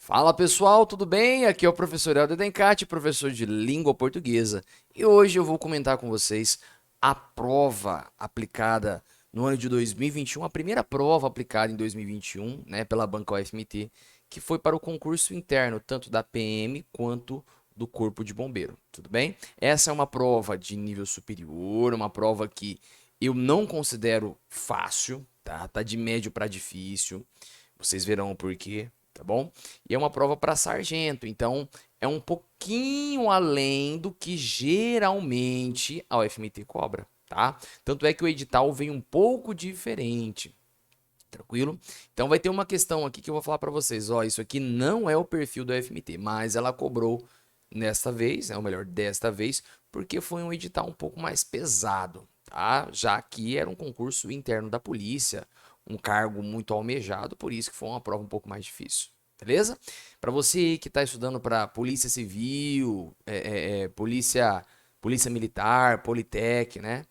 Fala pessoal, tudo bem? Aqui é o professor Helder Dencati, professor de língua portuguesa. E hoje eu vou comentar com vocês a prova aplicada no ano de 2021, a primeira prova aplicada em 2021, né, pela banca UFMT, que foi para o concurso interno, tanto da PM quanto do Corpo de Bombeiro, tudo bem? Essa é uma prova de nível superior, uma prova que eu não considero fácil, tá? Tá de médio para difícil. Vocês verão o porquê, tá bom? E é uma prova para sargento, então é um pouquinho além do que geralmente a UFMT cobra, tá? Tanto é que o edital vem um pouco diferente. Tranquilo? Então vai ter uma questão aqui que eu vou falar para vocês, ó, isso aqui não é o perfil da UFMT, mas ela cobrou nesta vez, ou melhor, desta vez, porque foi um edital um pouco mais pesado, tá? Já que era um concurso interno da polícia, um cargo muito almejado, por isso que foi uma prova um pouco mais difícil. Beleza? Para você que está estudando para polícia civil, polícia militar, politec, né?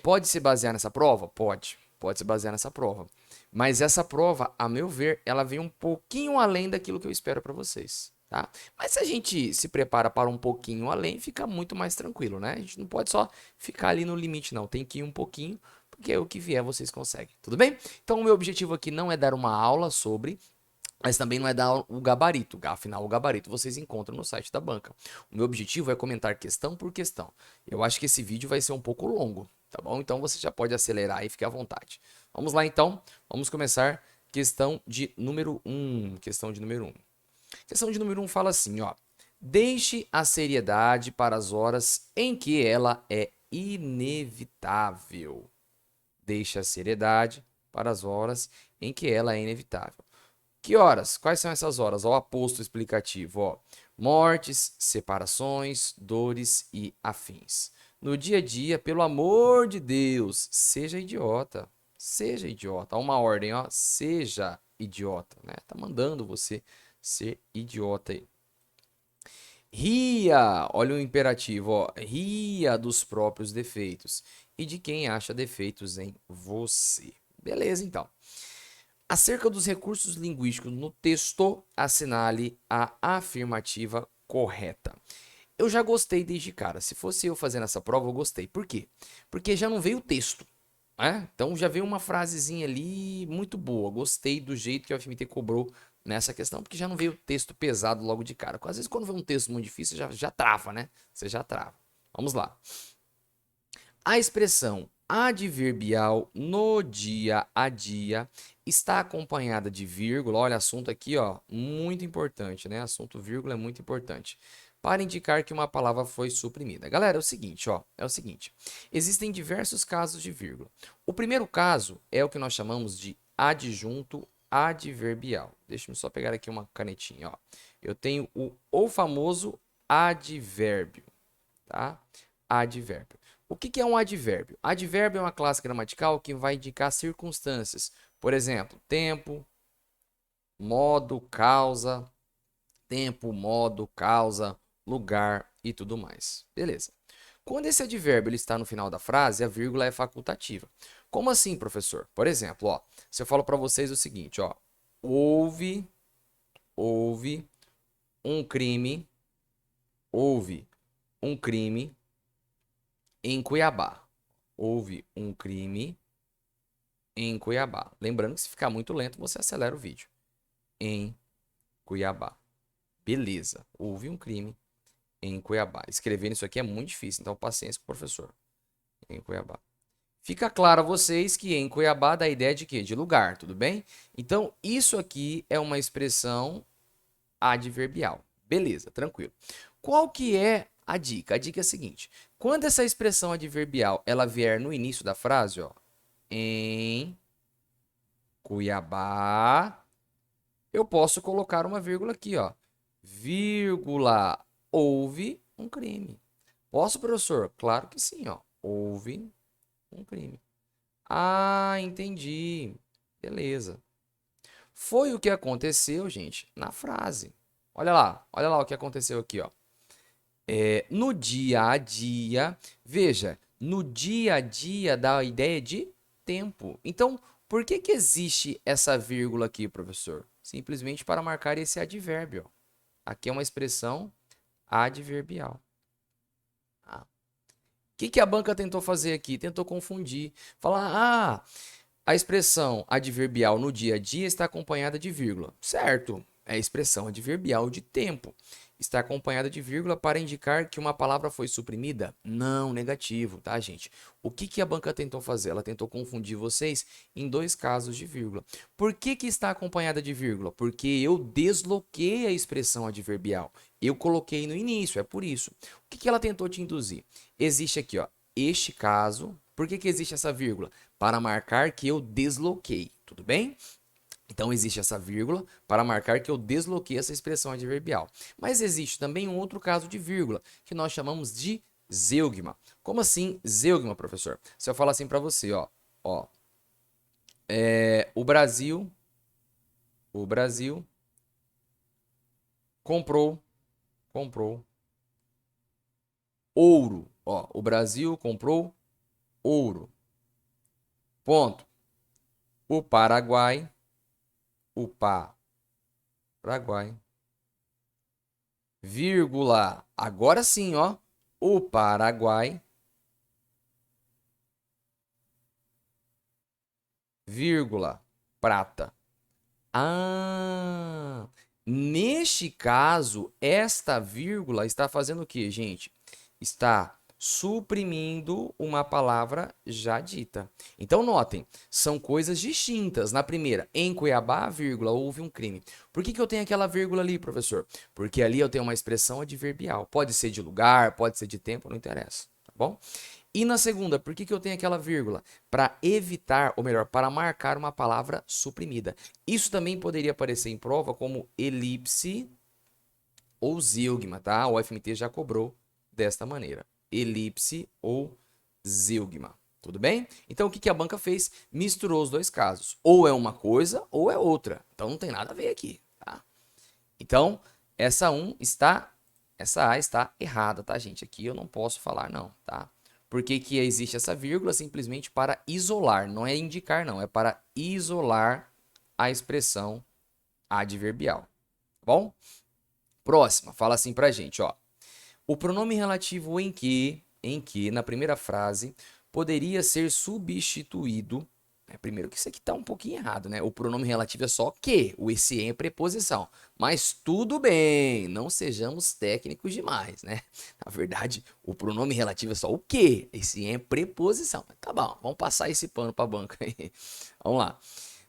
Pode se basear nessa prova? Pode se basear nessa prova. Mas essa prova, a meu ver, ela vem um pouquinho além daquilo que eu espero para vocês, tá? Mas se a gente se prepara para um pouquinho além, fica muito mais tranquilo, né? A gente não pode só ficar ali no limite, não. Tem que ir um pouquinho, porque é o que vier vocês conseguem. Tudo bem? Então, o meu objetivo aqui não é dar uma aula sobre, mas também não é dar o gabarito. Afinal, o gabarito vocês encontram no site da banca. O meu objetivo é comentar questão por questão. Eu acho que esse vídeo vai ser um pouco longo, tá bom? Então você já pode acelerar e ficar à vontade. Vamos lá então, vamos começar questão de número um. Questão de número um. Questão de número um fala assim, ó. Deixe a seriedade para as horas em que ela é inevitável. Deixe a seriedade para as horas em que ela é inevitável. Que horas? Quais são essas horas? Ó, o aposto explicativo, ó. Mortes, separações, dores e afins. No dia a dia, pelo amor de Deus, seja idiota. Seja idiota. Há uma ordem, ó. Seja idiota, né? Tá mandando você ser idiota aí. Ria, olha o imperativo, ó. Ria dos próprios defeitos e de quem acha defeitos em você. Beleza, então. Acerca dos recursos linguísticos no texto, assinale a afirmativa correta. Eu já gostei desde cara. Se fosse eu fazendo essa prova, eu gostei. Por quê? Porque já não veio o texto, né? Então já veio uma frasezinha ali muito boa. Gostei do jeito que a UFMT cobrou nessa questão, porque já não veio o texto pesado logo de cara. Às vezes, quando vem um texto muito difícil, já trava, né? Você já trava. Vamos lá. A expressão adverbial no dia a dia está acompanhada de vírgula. Olha, assunto aqui, ó, muito importante, né? Assunto vírgula é muito importante. Para indicar que uma palavra foi suprimida. Galera, é o seguinte, ó, é o seguinte. Existem diversos casos de vírgula. O primeiro caso é o que nós chamamos de adjunto adverbial. Deixa eu só pegar aqui uma canetinha, ó. Eu tenho o famoso advérbio, tá? Advérbio. O que é um advérbio? Advérbio é uma classe gramatical que vai indicar circunstâncias. Por exemplo, tempo, modo, causa, tempo, modo, causa, lugar e tudo mais. Beleza. Quando esse advérbio ele está no final da frase, a vírgula é facultativa. Como assim, professor? Por exemplo, ó, se eu falo para vocês o seguinte, ó, houve, houve um crime, houve um crime em Cuiabá. Houve um crime em Cuiabá. Lembrando que se ficar muito lento, você acelera o vídeo. Em Cuiabá. Beleza. Houve um crime em Cuiabá. Escrevendo isso aqui é muito difícil, então paciência com o professor. Em Cuiabá. Fica claro a vocês que em Cuiabá dá a ideia de quê? De lugar, tudo bem? Então, isso aqui é uma expressão adverbial. Beleza, tranquilo. Qual que é a dica? A dica é a seguinte. Quando essa expressão adverbial ela vier no início da frase, ó, em Cuiabá, eu posso colocar uma vírgula aqui, ó. Vírgula, houve um crime. Posso, professor? Claro que sim, ó. Houve um crime. Ah, entendi. Beleza. Foi o que aconteceu, gente, na frase. Olha lá o que aconteceu aqui, ó. No dia a dia, veja, no dia a dia dá a ideia de tempo. Então, Por que que existe essa vírgula aqui, professor? Simplesmente para marcar esse advérbio. Aqui é uma expressão adverbial. O que a banca tentou fazer aqui? Tentou confundir. Falar, a expressão adverbial no dia a dia está acompanhada de vírgula. Certo, é a expressão adverbial de tempo. Está acompanhada de vírgula para indicar que uma palavra foi suprimida? Não, negativo, tá, gente? O que a banca tentou fazer? Ela tentou confundir vocês em dois casos de vírgula. Por que está acompanhada de vírgula? Porque eu desloquei a expressão adverbial. Eu coloquei no início, é por isso. O que ela tentou te induzir? Existe aqui, ó, este caso. Por que existe essa vírgula? Para marcar que eu desloquei, tudo bem? Então, existe essa vírgula para marcar que eu desloquei essa expressão adverbial. Mas existe também um outro caso de vírgula, que nós chamamos de zeugma. Como assim zeugma, professor? Se eu falar assim para você, ó, o Brasil comprou ouro. Ó, o Brasil comprou ouro. Ponto. O Paraguai, vírgula. Agora sim, ó. O Paraguai, vírgula, prata. Neste caso, esta vírgula está fazendo o quê, gente? Está suprimindo uma palavra já dita. Então, notem, são coisas distintas. Na primeira, em Cuiabá, vírgula, houve um crime. Por que eu tenho aquela vírgula ali, professor? Porque ali eu tenho uma expressão adverbial. Pode ser de lugar, pode ser de tempo, não interessa, tá bom? E na segunda, por que eu tenho aquela vírgula? Para evitar, ou melhor, para marcar uma palavra suprimida. Isso também poderia aparecer em prova como elipse ou zeugma, tá? O FMT já cobrou desta maneira. Elipse ou zeugma. Tudo bem? Então, o que a banca fez? Misturou os dois casos. Ou é uma coisa, ou é outra. Então, não tem nada a ver aqui, tá? Então, essa A está errada, tá, gente? Aqui eu não posso falar não, tá? Por que existe essa vírgula? Simplesmente para isolar, não é indicar não, é para isolar a expressão adverbial, tá bom? Próxima, fala assim pra gente, ó. O pronome relativo em que, na primeira frase, poderia ser substituído. Primeiro que isso aqui tá um pouquinho errado, né? O pronome relativo é só que, o esse é preposição. Mas tudo bem, não sejamos técnicos demais, né? Na verdade, o pronome relativo é só o que, esse é preposição. Tá bom, vamos passar esse pano pra banca aí. Vamos lá.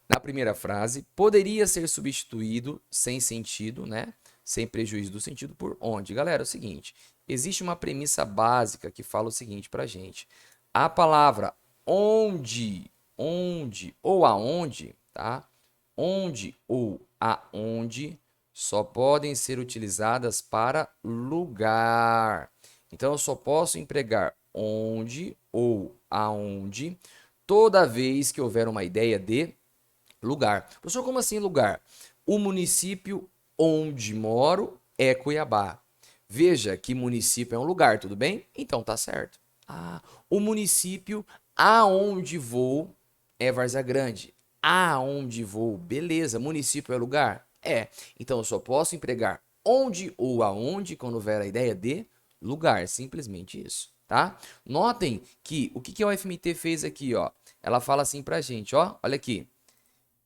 Na primeira frase, poderia ser substituído sem sentido, né? Sem prejuízo do sentido por onde? Galera, é o seguinte, existe uma premissa básica que fala o seguinte pra gente. A palavra onde ou aonde, tá? Onde ou aonde só podem ser utilizadas para lugar. Então, eu só posso empregar onde ou aonde toda vez que houver uma ideia de lugar. Professor, como assim lugar? O município onde moro é Cuiabá. Veja que município é um lugar, tudo bem? Então tá certo. O município aonde vou é Várzea Grande. Aonde vou, beleza. Município é lugar? É. Então eu só posso empregar onde ou aonde quando houver a ideia de lugar. Simplesmente isso, tá? Notem que o que a UFMT fez aqui, ó? Ela fala assim pra gente, ó. Olha aqui.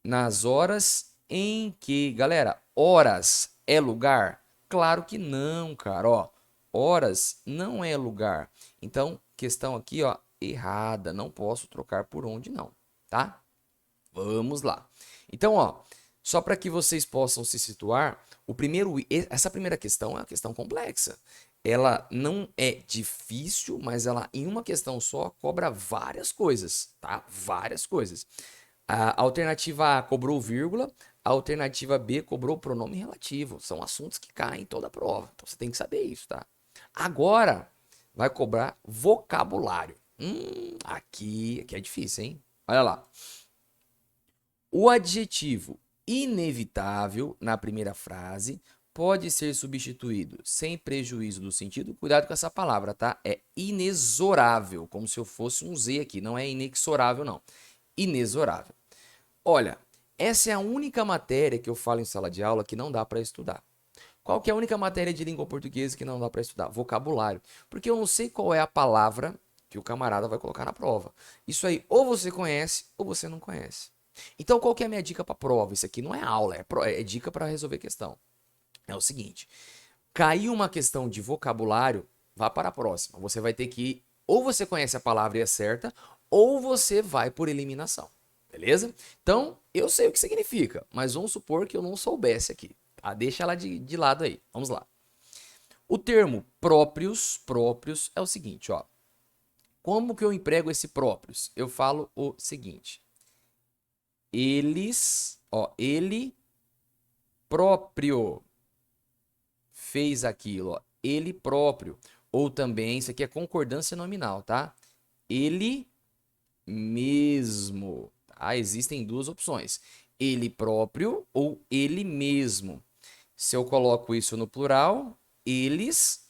Nas horas em que, galera, horas é lugar? Claro que não, cara, ó. Horas não é lugar. Então, questão aqui, ó, errada. Não posso trocar por onde não, tá? Vamos lá. Então, ó, só para que vocês possam se situar, essa primeira questão é uma questão complexa. Ela não é difícil, mas ela em uma questão só cobra várias coisas, tá? Várias coisas. A alternativa A cobrou vírgula, a alternativa B cobrou pronome relativo. São assuntos que caem em toda a prova. Então você tem que saber isso, tá? Agora vai cobrar vocabulário. Aqui é difícil, hein? Olha lá. O adjetivo inevitável na primeira frase pode ser substituído sem prejuízo do sentido. Cuidado com essa palavra, tá? É inexorável, como se eu fosse um Z aqui. Não é inexorável, não. Inexorável. Olha, essa é a única matéria que eu falo em sala de aula que não dá para estudar. Qual que é a única matéria de língua portuguesa que não dá para estudar? Vocabulário. Porque eu não sei qual é a palavra que o camarada vai colocar na prova. Isso aí, ou você conhece, ou você não conhece. Então, qual que é a minha dica para prova? Isso aqui não é aula, é dica para resolver questão. É o seguinte: caiu uma questão de vocabulário, vá para a próxima. Você vai ter que, ou você conhece a palavra e acerta, ou você vai por eliminação. Beleza? Então, eu sei o que significa, mas vamos supor que eu não soubesse aqui. Tá? Deixa ela de lado aí. Vamos lá. O termo próprios é o seguinte, ó. Como que eu emprego esse próprios? Eu falo o seguinte: eles, ó, ele próprio fez aquilo, ó, ele próprio. Ou também, isso aqui é concordância nominal, tá? Ele mesmo, tá? Existem duas opções: ele próprio ou ele mesmo. Se eu coloco isso no plural, eles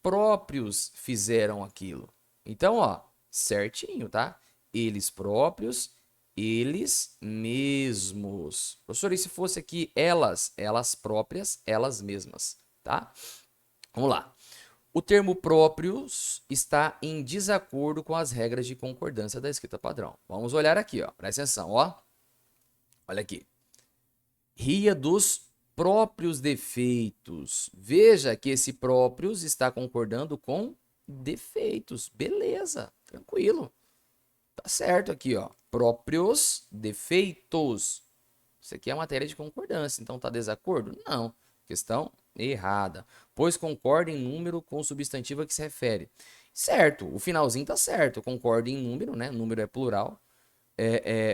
próprios fizeram aquilo. Então, ó, certinho, tá? Eles próprios, eles mesmos. Professor, e se fosse aqui elas próprias, elas mesmas, tá? Vamos lá. O termo próprios está em desacordo com as regras de concordância da escrita padrão. Vamos olhar aqui, ó. Presta atenção, ó. Olha aqui. Ria dos próprios defeitos. Veja que esse próprios está concordando com defeitos. Beleza, tranquilo. Tá certo aqui, ó. Próprios defeitos. Isso aqui é matéria de concordância, então tá desacordo? Não. Questão errada. Pois concorda em número com o substantivo a que se refere. Certo, o finalzinho tá certo. Concorda em número, né? Número é plural.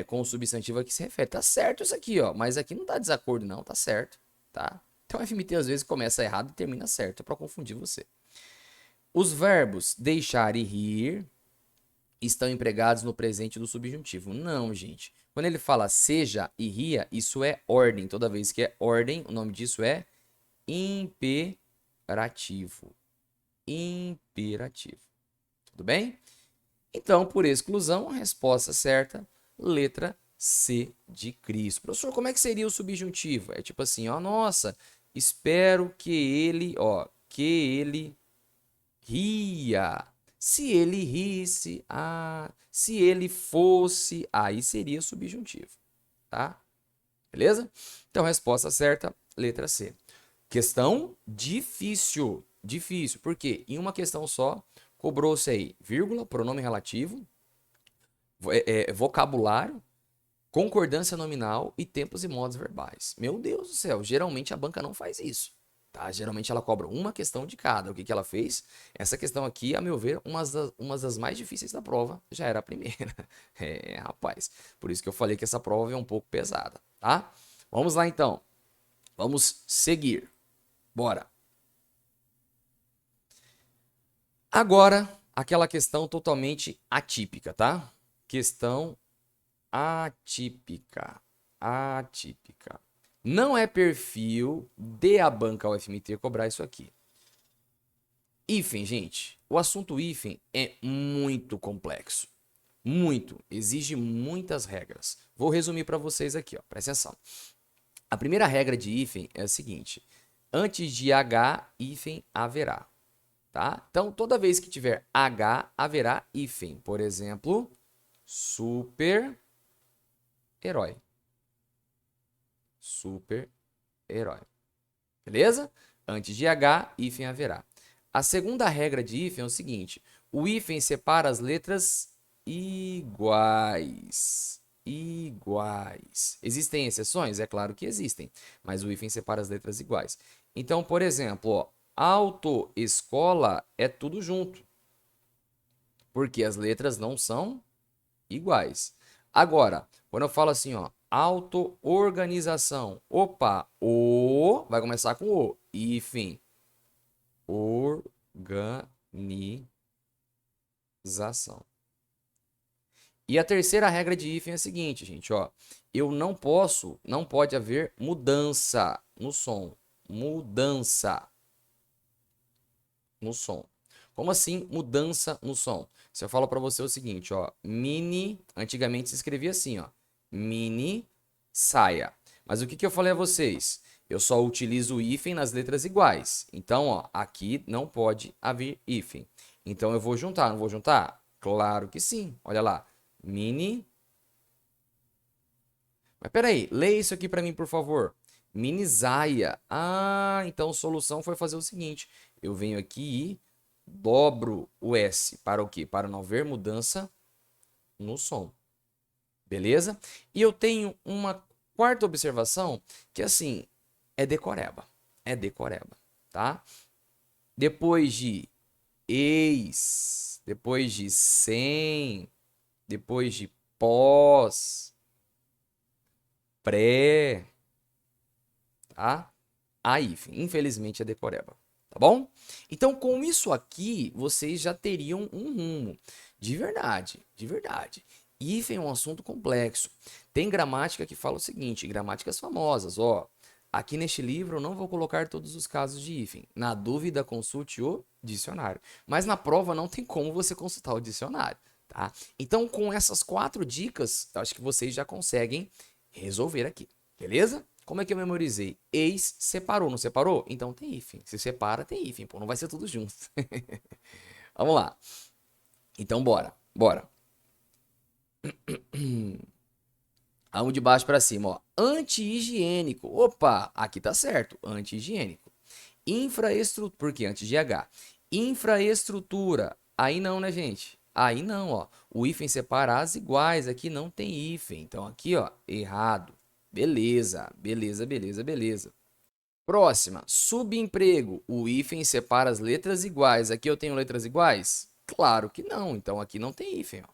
Com o substantivo a que se refere. Tá certo isso aqui, ó. Mas aqui não tá desacordo, não. Tá certo, tá? Então, o FMT às vezes começa errado e termina certo. É pra confundir você. Os verbos deixar e rir estão empregados no presente do subjuntivo. Não, gente. Quando ele fala seja e ria, isso é ordem. Toda vez que é ordem, o nome disso é imperativo. Imperativo. Tudo bem? Então, por exclusão, a resposta certa, letra C de Cristo. Professor, como é que seria o subjuntivo? É tipo assim, ó, nossa, espero que ele ria. Se ele risse, se ele fosse, aí seria subjuntivo, tá? Beleza? Então, resposta certa, letra C. Questão difícil. Difícil, porque em uma questão só, cobrou-se aí vírgula, pronome relativo, vocabulário, concordância nominal e tempos e modos verbais. Meu Deus do céu, geralmente a banca não faz isso. Tá? Geralmente ela cobra uma questão de cada. O que, que ela fez? Essa questão aqui, a meu ver, uma das mais difíceis da prova, já era a primeira. Rapaz. Por isso que eu falei que essa prova é um pouco pesada, tá? Vamos lá então. Vamos seguir. Bora. Agora, aquela questão totalmente atípica, tá? Questão atípica. Atípica. Não é perfil de a banca UFMT cobrar isso aqui. Hífen, gente. O assunto hífen é muito complexo. Muito. Exige muitas regras. Vou resumir para vocês aqui, ó. Presta atenção. A primeira regra de hífen é a seguinte: antes de H, hífen haverá. Tá? Então, toda vez que tiver H, haverá hífen. Por exemplo, super-herói. Super-herói. Beleza? Antes de H, hífen haverá. A segunda regra de hífen é o seguinte: o hífen separa as letras iguais. Iguais. Existem exceções? É claro que existem, mas o hífen separa as letras iguais. Então, por exemplo, ó, autoescola é tudo junto, porque as letras não são iguais. Agora, quando eu falo assim, ó, auto-organização, opa, o vai começar com o, hífen, organização. E a terceira regra de hífen é a seguinte, gente, ó, não pode haver mudança no som, mudança no som. Como assim mudança no som? Se eu falo para você o seguinte, ó, antigamente se escrevia assim, ó, mini saia. Mas o que eu falei a vocês? Eu só utilizo o hífen nas letras iguais. Então, ó, aqui não pode haver hífen. Então, eu vou juntar, não vou juntar? Claro que sim. Olha lá. Mini. Mas peraí, leia isso aqui para mim, por favor. Mini saia. Ah, então a solução foi fazer o seguinte. Eu venho aqui e dobro o S. Para o quê? Para não haver mudança no som. Beleza? E eu tenho uma quarta observação que, assim, é decoreba. É decoreba, tá? Depois de ex, depois de sem, depois de pós, pré, tá? A hífen, infelizmente é decoreba, tá bom? Então, com isso aqui, vocês já teriam um rumo. De verdade, de verdade. Hífen é um assunto complexo. Tem gramática que fala o seguinte, gramáticas famosas, ó. Aqui neste livro eu não vou colocar todos os casos de hífen. Na dúvida, consulte o dicionário. Mas na prova não tem como você consultar o dicionário, tá? Então, com essas 4 dicas, acho que vocês já conseguem resolver aqui, beleza? Como é que eu memorizei? Ex separou, não separou? Então tem hífen. Se separa, tem hífen, pô, não vai ser tudo junto. Vamos lá. Então bora, bora. Vamos de baixo para cima, ó. Anti-higiênico. Opa, aqui tá certo. Anti-higiênico. Infraestrutura, por quê? Antes de H. Infraestrutura. Aí não, né, gente? Aí não, ó. O hífen separa as iguais. Aqui não tem hífen. Então aqui, ó, errado. Beleza, beleza, beleza, beleza. Próxima, subemprego. O hífen separa as letras iguais. Aqui eu tenho letras iguais? Claro que não. Então aqui não tem hífen, ó.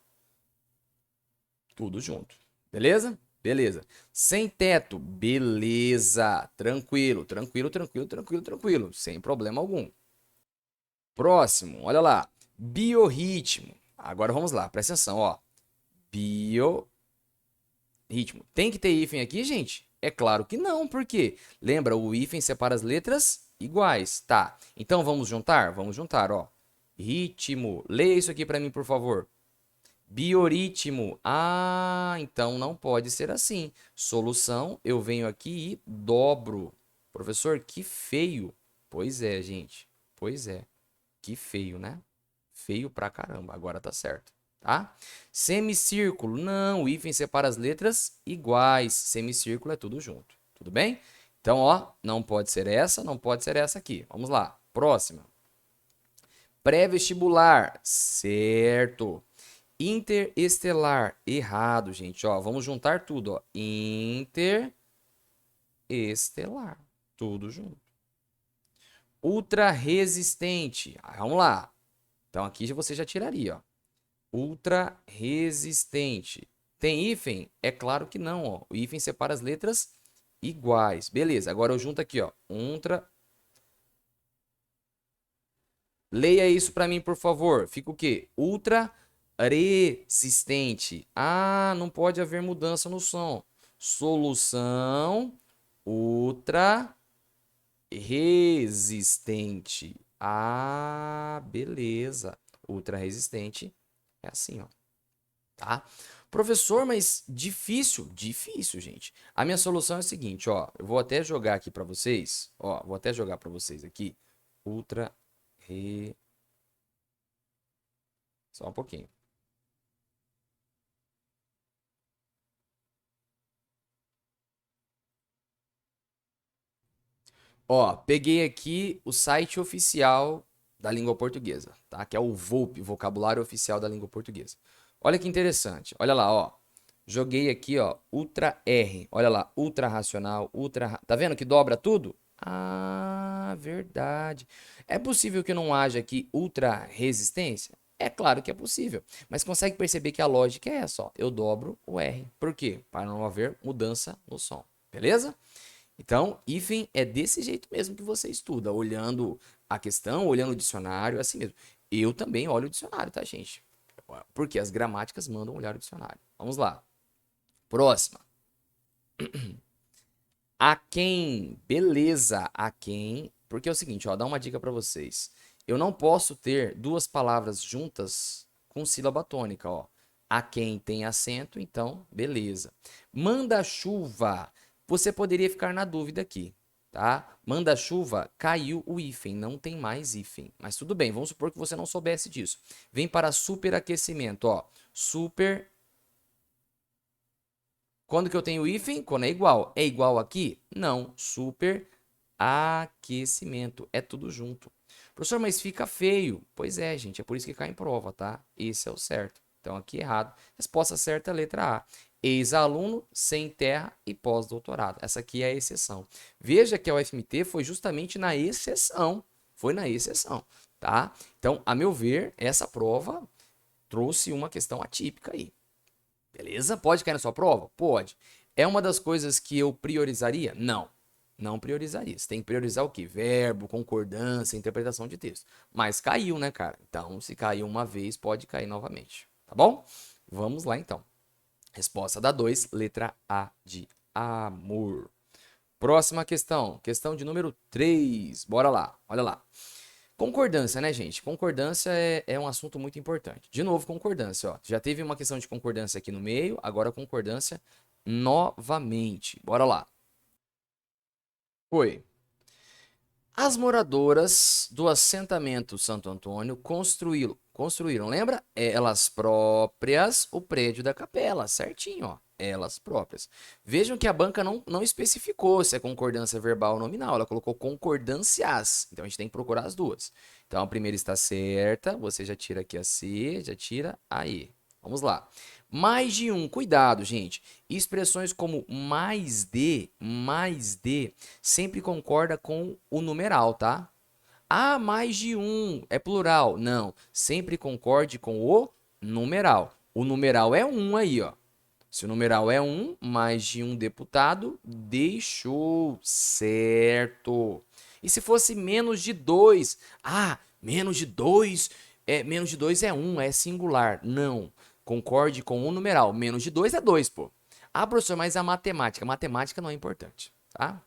Tudo junto. Beleza? Beleza. Sem teto. Beleza. Tranquilo, tranquilo, tranquilo, tranquilo, tranquilo. Sem problema algum. Próximo, olha lá. Biorritmo. Agora vamos lá, presta atenção, ó. Biorritmo. Tem que ter hífen aqui, gente? É claro que não, por quê? Lembra, o hífen separa as letras iguais, tá? Então vamos juntar? Vamos juntar, ó. Ritmo. Leia isso aqui para mim, por favor. Biorritmo. Ah, então não pode ser assim. Solução, eu venho aqui e dobro. Professor, que feio. Pois é, gente. Pois é. Que feio, né? Feio pra caramba. Agora tá certo, tá? Semicírculo. Não, o hífen separa as letras iguais. Semicírculo é tudo junto. Tudo bem? Então, ó, não pode ser essa, não pode ser essa aqui. Vamos lá. Próxima. Pré-vestibular. Certo. Interestelar. Errado, gente. Ó, vamos juntar tudo, ó. Interestelar. Tudo junto. Ultra resistente. Vamos lá. Então aqui você já tiraria, ó. Ultra resistente. Tem hífen? É claro que não, ó. O hífen separa as letras iguais. Beleza, agora eu junto aqui, ó. Ultra. Leia isso para mim, por favor. Fica o quê? Ultra resistente. Ah, não pode haver mudança no som. Solução ultra resistente. Ah, beleza. Ultra resistente é assim, ó. Tá? Professor, mas difícil, difícil, gente. A minha solução é a seguinte, ó, eu vou até jogar aqui para vocês, ó, vou até jogar para vocês aqui, ultra re... Só um pouquinho. Ó, peguei aqui o site oficial da língua portuguesa, tá? Que é o VOP, Vocabulário Oficial da Língua Portuguesa. Olha que interessante. Olha lá, ó. Joguei aqui, ó, ultra R. Olha lá, ultra racional, ultra, tá vendo que dobra tudo? Ah, verdade. É possível que não haja aqui ultra resistência? É claro que é possível, mas consegue perceber que a lógica é essa, ó. Eu dobro o R. Por quê? Para não haver mudança no som. Beleza? Então, hífen é desse jeito mesmo que você estuda, olhando a questão, olhando o dicionário, assim mesmo. Eu também olho o dicionário, tá, gente? Porque as gramáticas mandam olhar o dicionário. Vamos lá. Próxima. A quem? Beleza, a quem? Porque é o seguinte, ó, dá uma dica para vocês. Eu não posso ter duas palavras juntas com sílaba tônica, ó. A quem tem acento, então, beleza. Manda-chuva. Você poderia ficar na dúvida aqui, tá? Manda-chuva, caiu o hífen, não tem mais hífen. Mas tudo bem, vamos supor que você não soubesse disso. Vem para superaquecimento, ó. Super. Quando que eu tenho hífen? Quando é igual. É igual aqui? Não. Superaquecimento. É tudo junto. Professor, mas fica feio. Pois é, gente. É por isso que cai em prova, tá? Esse é o certo. Então, aqui errado. Resposta certa, letra A. Ex-aluno, sem terra e pós-doutorado. Essa aqui é a exceção. Veja que a UFMT foi justamente na exceção. Foi na exceção, tá? Então, a meu ver, essa prova trouxe uma questão atípica aí. Beleza? Pode cair na sua prova? Pode. É uma das coisas que eu priorizaria? Não. Não priorizaria. Você tem que priorizar o quê? Verbo, concordância, interpretação de texto. Mas caiu, né, cara? Então, se caiu uma vez, pode cair novamente. Tá bom? Vamos lá, então. Resposta da 2, letra A de amor. Próxima questão. Questão de número 3. Bora lá. Olha lá. Concordância, né, gente? Concordância é um assunto muito importante. De novo, concordância, ó. Já teve uma questão de concordância aqui no meio, agora concordância novamente. Bora lá. Foi. As moradoras do assentamento Santo Antônio construíram, lembra? Elas próprias o prédio da capela, certinho, ó. Elas próprias. Vejam que a banca não especificou se é concordância verbal ou nominal, ela colocou concordâncias. Então a gente tem que procurar as duas. Então a primeira está certa, você já tira aqui a C, já tira a E. Vamos lá. Mais de um, cuidado, gente. Expressões como mais de, sempre concorda com o numeral, tá? Ah, mais de um, é plural. Não, sempre concorde com o numeral. O numeral é um aí, ó. Se o numeral é um, mais de um deputado deixou, certo. E se fosse menos de dois? Ah, menos de dois é um, é singular. Não, concorde com o numeral. Menos de dois é dois, pô. Ah, professor, mas a matemática? Matemática não é importante, tá?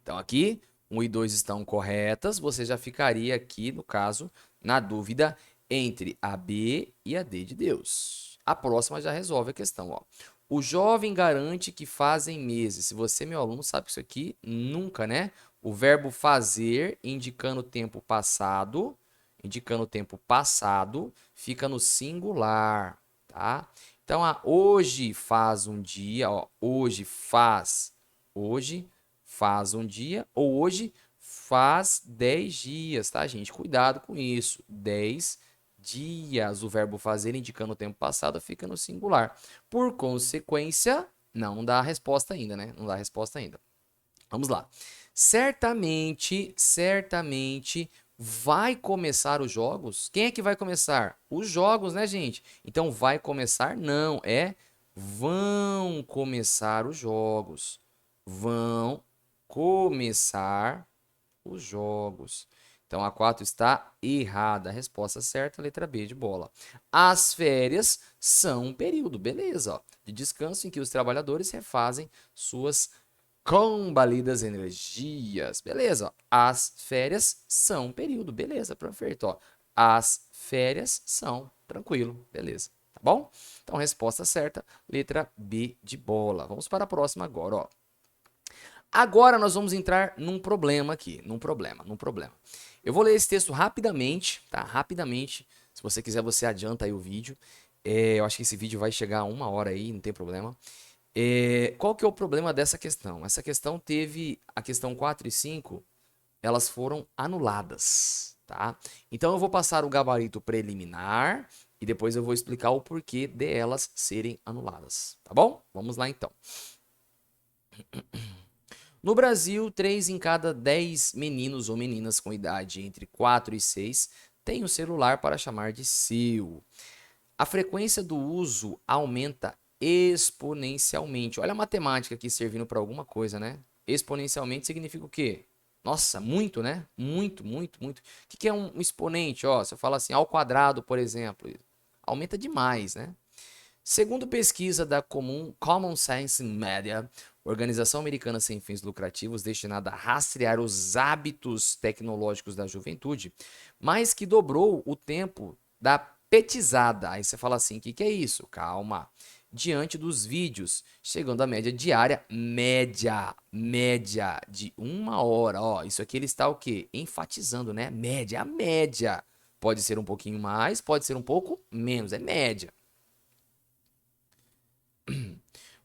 Então aqui, 1 e 2 estão corretas, você já ficaria aqui, no caso, na dúvida entre a B e a D de Deus. A próxima já resolve a questão, ó. O jovem garante que fazem meses. Se você, meu aluno, sabe isso aqui, nunca, né? O verbo fazer, indicando o tempo passado, fica no singular, tá? Então, hoje faz um dia, ó, hoje faz um dia, ou hoje faz 10 dias, tá, gente? Cuidado com isso. 10 dias. O verbo fazer indicando o tempo passado fica no singular. Por consequência, não dá a resposta ainda, né? Não dá a resposta ainda. Vamos lá. Certamente vai começar os jogos. Quem é que vai começar? Os jogos, né, gente? Então vai começar? Não, vão começar os jogos. Vão começar os jogos. Então a 4 está errada. A resposta certa, letra B de bola. As férias são um período, beleza, ó, de descanso em que os trabalhadores refazem suas combalidas energias. Beleza, ó. As férias são um período, beleza, perfeito, ó. As férias são, tranquilo, beleza. Tá bom? Então, resposta certa, letra B de bola. Vamos para a próxima agora, ó. Agora nós vamos entrar num problema aqui, num problema. Eu vou ler esse texto rapidamente, tá? Rapidamente. Se você quiser, você adianta aí o vídeo. Eu acho que esse vídeo vai chegar a 1 hora aí, não tem problema. Qual que é o problema dessa questão? Essa questão teve a questão 4 e 5, elas foram anuladas, tá? Então eu vou passar o gabarito preliminar e depois eu vou explicar o porquê delas serem anuladas, tá bom? Vamos lá então. No Brasil, 3 em cada 10 meninos ou meninas com idade entre 4 e 6 têm um celular para chamar de seu. A frequência do uso aumenta exponencialmente. Olha a matemática aqui servindo para alguma coisa, né? Exponencialmente significa o quê? Nossa, muito, né? Muito, muito, muito. O que é um exponente? Ó, se eu falar assim, ao quadrado, por exemplo, aumenta demais, né? Segundo pesquisa da Common Sense Media, organização americana sem fins lucrativos destinada a rastrear os hábitos tecnológicos da juventude, mais que dobrou o tempo da petizada. Aí você fala assim, o que é isso? Calma. Diante dos vídeos, chegando à média diária, média de 1 hora. Ó, isso aqui ele está o quê? Enfatizando, né? Média, a média. Pode ser um pouquinho mais, pode ser um pouco menos, é média.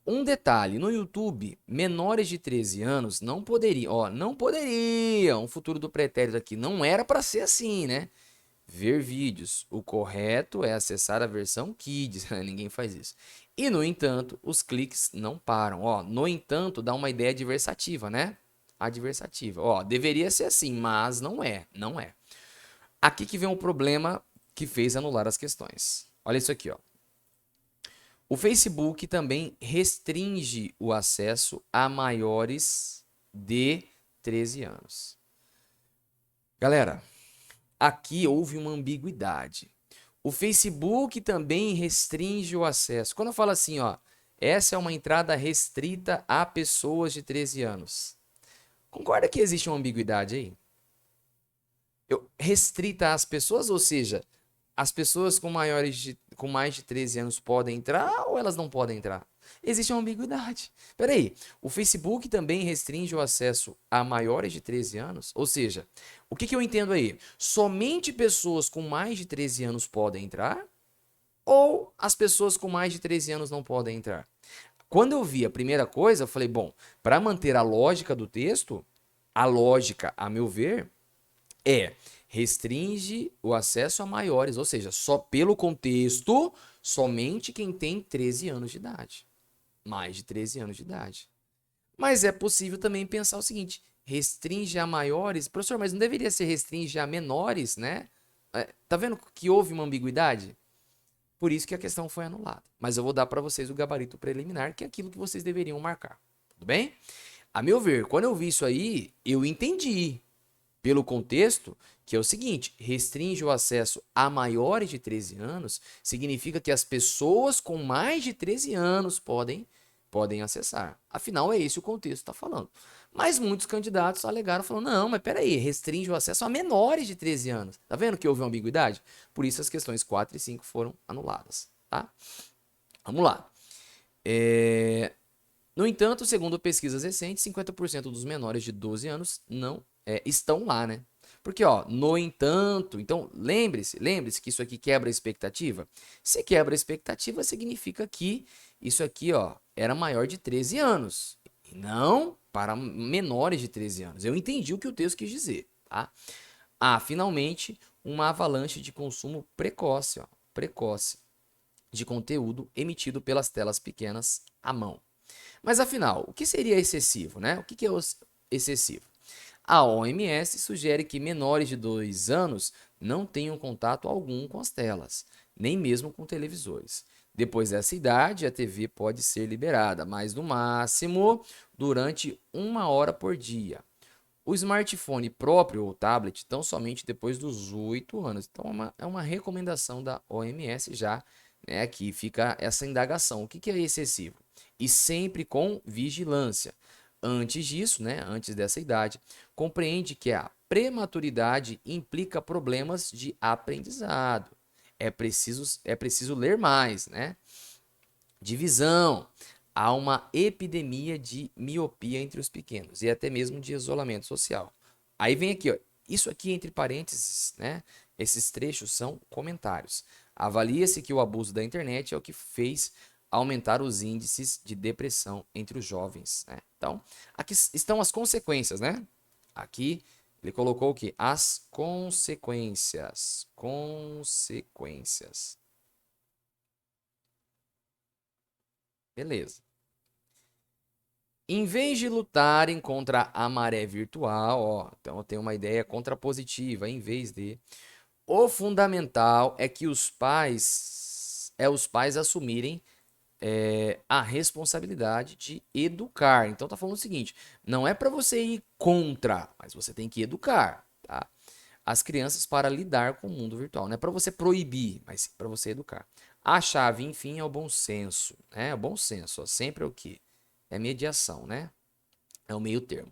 Um detalhe, no YouTube, menores de 13 anos não poderiam, ó, não poderiam, o futuro do pretérito aqui não era para ser assim, né? Ver vídeos. O correto é acessar a versão Kids, ninguém faz isso. E, no entanto, os cliques não param. Ó, no entanto, dá uma ideia adversativa, né? Adversativa. Ó, deveria ser assim, mas não é, não é. Aqui que vem um problema que fez anular as questões. Olha isso aqui, ó. O Facebook também restringe o acesso a maiores de 13 anos. Galera, aqui houve uma ambiguidade. O Facebook também restringe o acesso. Quando eu falo assim, ó, essa é uma entrada restrita a pessoas de 13 anos. Concorda que existe uma ambiguidade aí? Restrita às pessoas, ou seja, as pessoas com mais de 13 anos podem entrar ou elas não podem entrar? Existe uma ambiguidade. Peraí, o Facebook também restringe o acesso a maiores de 13 anos? Ou seja, o que eu entendo aí? Somente pessoas com mais de 13 anos podem entrar? Ou as pessoas com mais de 13 anos não podem entrar? Quando eu vi a primeira coisa, eu falei, bom, para manter a lógica do texto, a lógica, a meu ver, restringe o acesso a maiores, ou seja, só pelo contexto, somente quem tem 13 anos de idade. Mais de 13 anos de idade. Mas é possível também pensar o seguinte: restringe a maiores, professor, mas não deveria ser restringe a menores, né? Tá vendo que houve uma ambiguidade? Por isso que a questão foi anulada. Mas eu vou dar para vocês o gabarito preliminar, que é aquilo que vocês deveriam marcar. Tudo bem? A meu ver, quando eu vi isso aí, eu entendi pelo contexto que é o seguinte: restringe o acesso a maiores de 13 anos, significa que as pessoas com mais de 13 anos podem acessar. Afinal, é esse o contexto que está falando. Mas muitos candidatos alegaram, falando, não, mas peraí, restringe o acesso a menores de 13 anos. Tá vendo que houve uma ambiguidade? Por isso as questões 4 e 5 foram anuladas. Tá? Vamos lá. No entanto, segundo pesquisas recentes, 50% dos menores de 12 anos não estão lá, né? Porque, ó, no entanto, então lembre-se que isso aqui quebra a expectativa. Se quebra a expectativa, significa que isso aqui, ó, era maior de 13 anos, e não para menores de 13 anos. Eu entendi o que o texto quis dizer, tá? Finalmente, uma avalanche de consumo precoce, ó, precoce de conteúdo emitido pelas telas pequenas à mão. Mas afinal, o que seria excessivo, né? O que é excessivo? A OMS sugere que menores de 2 anos não tenham contato algum com as telas, nem mesmo com televisores. Depois dessa idade, a TV pode ser liberada, mas no máximo durante 1 hora por dia. O smartphone próprio ou tablet tão somente depois dos 8 anos. Então é uma recomendação da OMS já, né? Aqui fica essa indagação. O que é excessivo? E sempre com vigilância. Antes disso, né, antes dessa idade, compreende que a prematuridade implica problemas de aprendizado. É preciso ler mais, né? Divisão. Há uma epidemia de miopia entre os pequenos e até mesmo de isolamento social. Aí vem aqui, ó, isso aqui entre parênteses, né? Esses trechos são comentários. Avalia-se que o abuso da internet é o que fez aumentar os índices de depressão entre os jovens, né? Então, aqui estão as consequências, né? Aqui ele colocou o que? As consequências. Consequências. Beleza. Em vez de lutarem contra a maré virtual, ó, então tem uma ideia contrapositiva, em vez de. O fundamental é que os pais assumirem a responsabilidade de educar. Então tá falando o seguinte: não é para você ir contra, mas você tem que educar, tá? As crianças para lidar com o mundo virtual. Não é para você proibir, mas para você educar. A chave, enfim, é o bom senso, né? O bom senso, ó, sempre é o quê? É mediação, né? É o meio termo.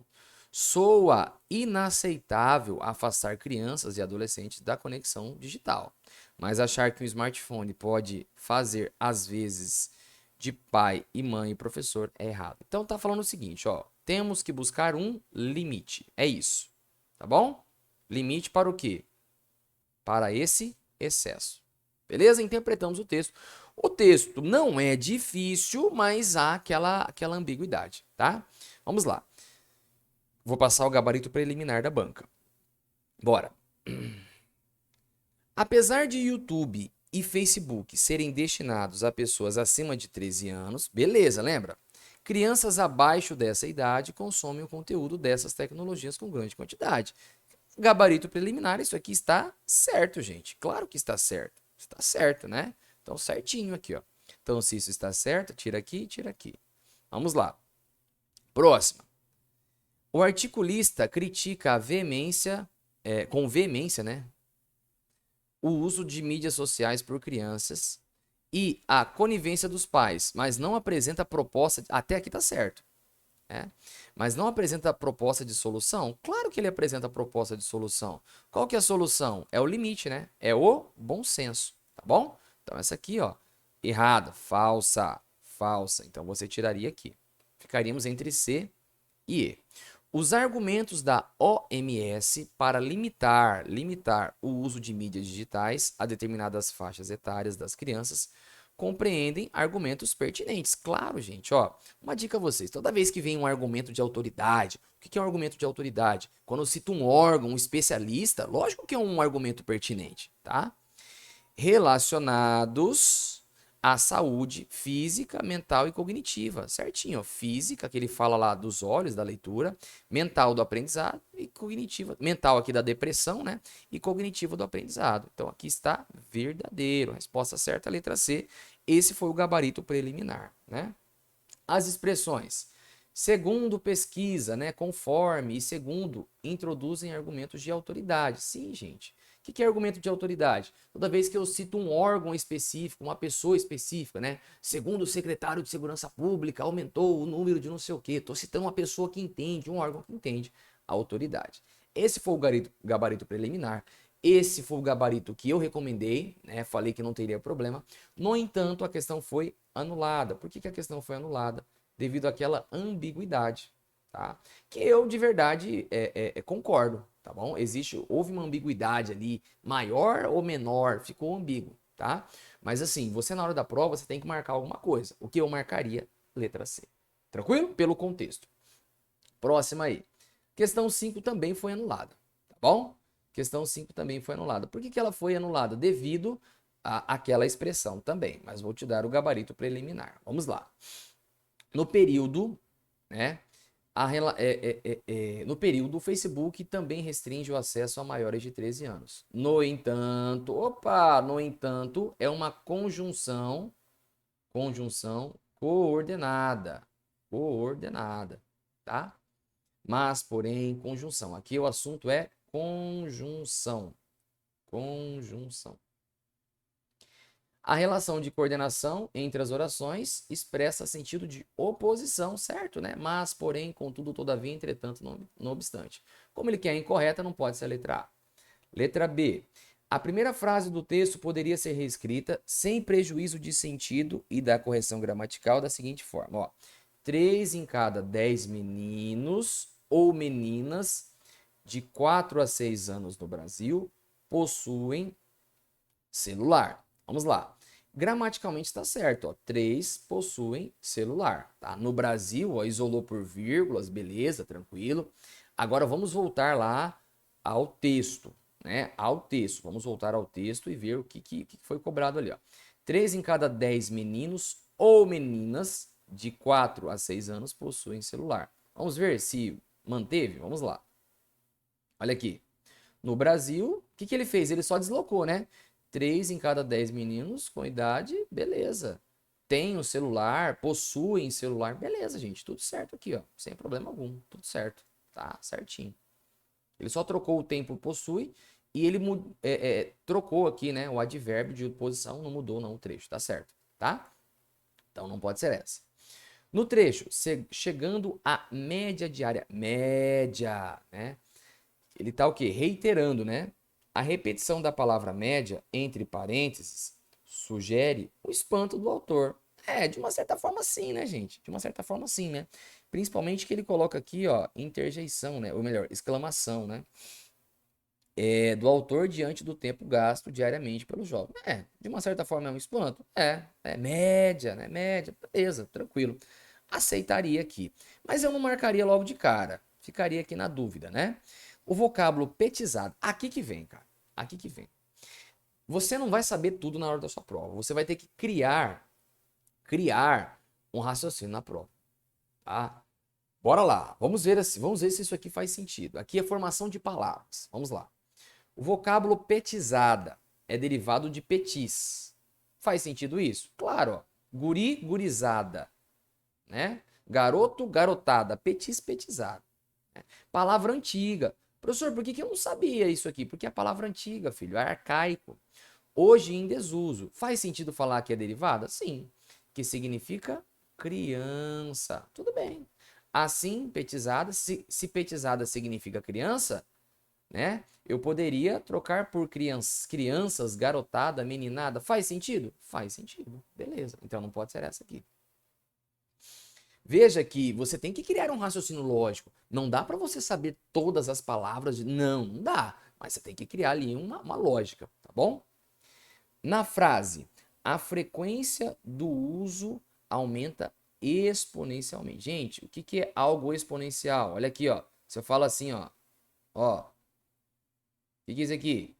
Soa inaceitável afastar crianças e adolescentes da conexão digital, mas achar que um smartphone pode fazer, às vezes, de pai e mãe e professor é errado. Então tá falando o seguinte, ó, temos que buscar um limite. É isso, tá bom? Limite para o quê? Para esse excesso. Beleza? Interpretamos o texto. O texto não é difícil, mas há aquela ambiguidade, tá? Vamos lá. Vou passar o gabarito preliminar da banca. Bora. Apesar de YouTube e Facebook serem destinados a pessoas acima de 13 anos, beleza, lembra? Crianças abaixo dessa idade consomem o conteúdo dessas tecnologias com grande quantidade. Gabarito preliminar, isso aqui está certo, gente. Claro que está certo. Está certo, né? Então, certinho aqui, ó. Então, se isso está certo, tira aqui, tira aqui. Vamos lá. Próxima. O articulista critica com veemência, né? O uso de mídias sociais por crianças e a conivência dos pais, mas não apresenta proposta. Até aqui tá certo. Mas não apresenta proposta de solução? Claro que ele apresenta proposta de solução. Qual que é a solução? É o limite, né? É o bom senso, tá bom? Então essa aqui, ó, errada, falsa, falsa. Então você tiraria aqui. Ficaríamos entre C e E. Os argumentos da OMS para limitar o uso de mídias digitais a determinadas faixas etárias das crianças compreendem argumentos pertinentes. Claro, gente, ó, uma dica a vocês. Toda vez que vem um argumento de autoridade, o que é um argumento de autoridade? Quando eu cito um órgão, um especialista, lógico que é um argumento pertinente, tá? Relacionados à saúde física, mental e cognitiva. Certinho, ó. Física, que ele fala lá dos olhos, da leitura, mental do aprendizado e cognitiva. Mental aqui da depressão, né? E cognitiva do aprendizado. Então aqui está verdadeiro. Resposta certa, letra C. Esse foi o gabarito preliminar, né? As expressões. Segundo pesquisa, né, conforme e segundo introduzem argumentos de autoridade. Sim, gente. O que é argumento de autoridade? Toda vez que eu cito um órgão específico, uma pessoa específica, né? Segundo o secretário de Segurança Pública, aumentou o número de não sei o quê. Estou citando uma pessoa que entende, um órgão que entende a autoridade. Esse foi o gabarito preliminar. Esse foi o gabarito que eu recomendei, né? Falei que não teria problema. No entanto, a questão foi anulada. Por que a questão foi anulada? Devido àquela ambiguidade, tá? Que eu de verdade concordo, tá bom? Houve uma ambiguidade ali, maior ou menor, ficou ambíguo, tá? Mas assim, você na hora da prova, você tem que marcar alguma coisa. O que eu marcaria? Letra C. Tranquilo? Pelo contexto. Próxima aí. Questão 5 também foi anulada, tá bom? Questão 5 também foi anulada. Por que ela foi anulada? Devido àquela expressão também, mas vou te dar o gabarito preliminar. Vamos lá. No período, né? No período, o Facebook também restringe o acesso a maiores de 13 anos. No entanto, é uma conjunção coordenada, tá? Mas, porém, conjunção. Aqui o assunto é conjunção. A relação de coordenação entre as orações expressa sentido de oposição, certo, né? Mas, porém, contudo, todavia, entretanto, não obstante. Como ele quer incorreta, não pode ser a letra A. Letra B. A primeira frase do texto poderia ser reescrita sem prejuízo de sentido e da correção gramatical da seguinte forma, ó. 3 em cada 10 meninos ou meninas de 4 a 6 anos no Brasil possuem celular. Vamos lá. Gramaticalmente está certo, ó. 3 possuem celular, tá? No Brasil, ó, isolou por vírgulas, beleza, tranquilo. Agora vamos voltar lá ao texto, né? Ao texto. Vamos voltar ao texto e ver o que foi cobrado ali, ó. 3 em cada 10 meninos ou meninas de 4 a 6 anos possuem celular. Vamos ver se manteve? Vamos lá. Olha aqui. No Brasil, o que ele fez? Ele só deslocou, né? 3 em cada 10 meninos com idade, beleza. Tem o celular, possuem celular, beleza, gente. Tudo certo aqui, ó. Sem problema algum. Tudo certo. Tá certinho. Ele só trocou o tempo possui e ele trocou aqui, né? O advérbio de posição, não mudou não o trecho, tá certo, tá? Então não pode ser essa. No trecho, chegando à média diária, média, né? Ele tá o quê? Reiterando, né? A repetição da palavra média, entre parênteses, sugere o espanto do autor. É, de uma certa forma sim, né, gente? De uma certa forma sim, né? Principalmente que ele coloca aqui, ó, interjeição, né? Ou melhor, exclamação, né? Do autor diante do tempo gasto diariamente pelo jovem. É, de uma certa forma é um espanto. É média, né? Média, beleza, tranquilo. Aceitaria aqui. Mas eu não marcaria logo de cara. Ficaria aqui na dúvida, né? O vocábulo petizado. Aqui que vem, cara. Aqui que vem. Você não vai saber tudo na hora da sua prova. Você vai ter que criar um raciocínio na prova, tá? Bora lá. Vamos ver se isso aqui faz sentido. Aqui é formação de palavras. Vamos lá. O vocábulo petizada é derivado de petis. Faz sentido isso? Claro, ó. Guri, gurizada, né? Garoto, garotada, petis, petizada. Né? Palavra antiga. Professor, por que eu não sabia isso aqui? Porque é palavra antiga, filho, é arcaico. Hoje em desuso. Faz sentido falar que é derivada? Sim. Que significa criança. Tudo bem. Assim, petizada, se petizada significa criança, né? Eu poderia trocar por crianças, garotada, meninada. Faz sentido? Faz sentido. Beleza. Então não pode ser essa aqui. Veja que você tem que criar um raciocínio lógico. Não dá para você saber todas as palavras. Não dá. Mas você tem que criar ali uma lógica, tá bom? Na frase, a frequência do uso aumenta exponencialmente. Gente, o que é algo exponencial? Olha aqui, ó. Se eu falo assim, ó. O que é isso aqui?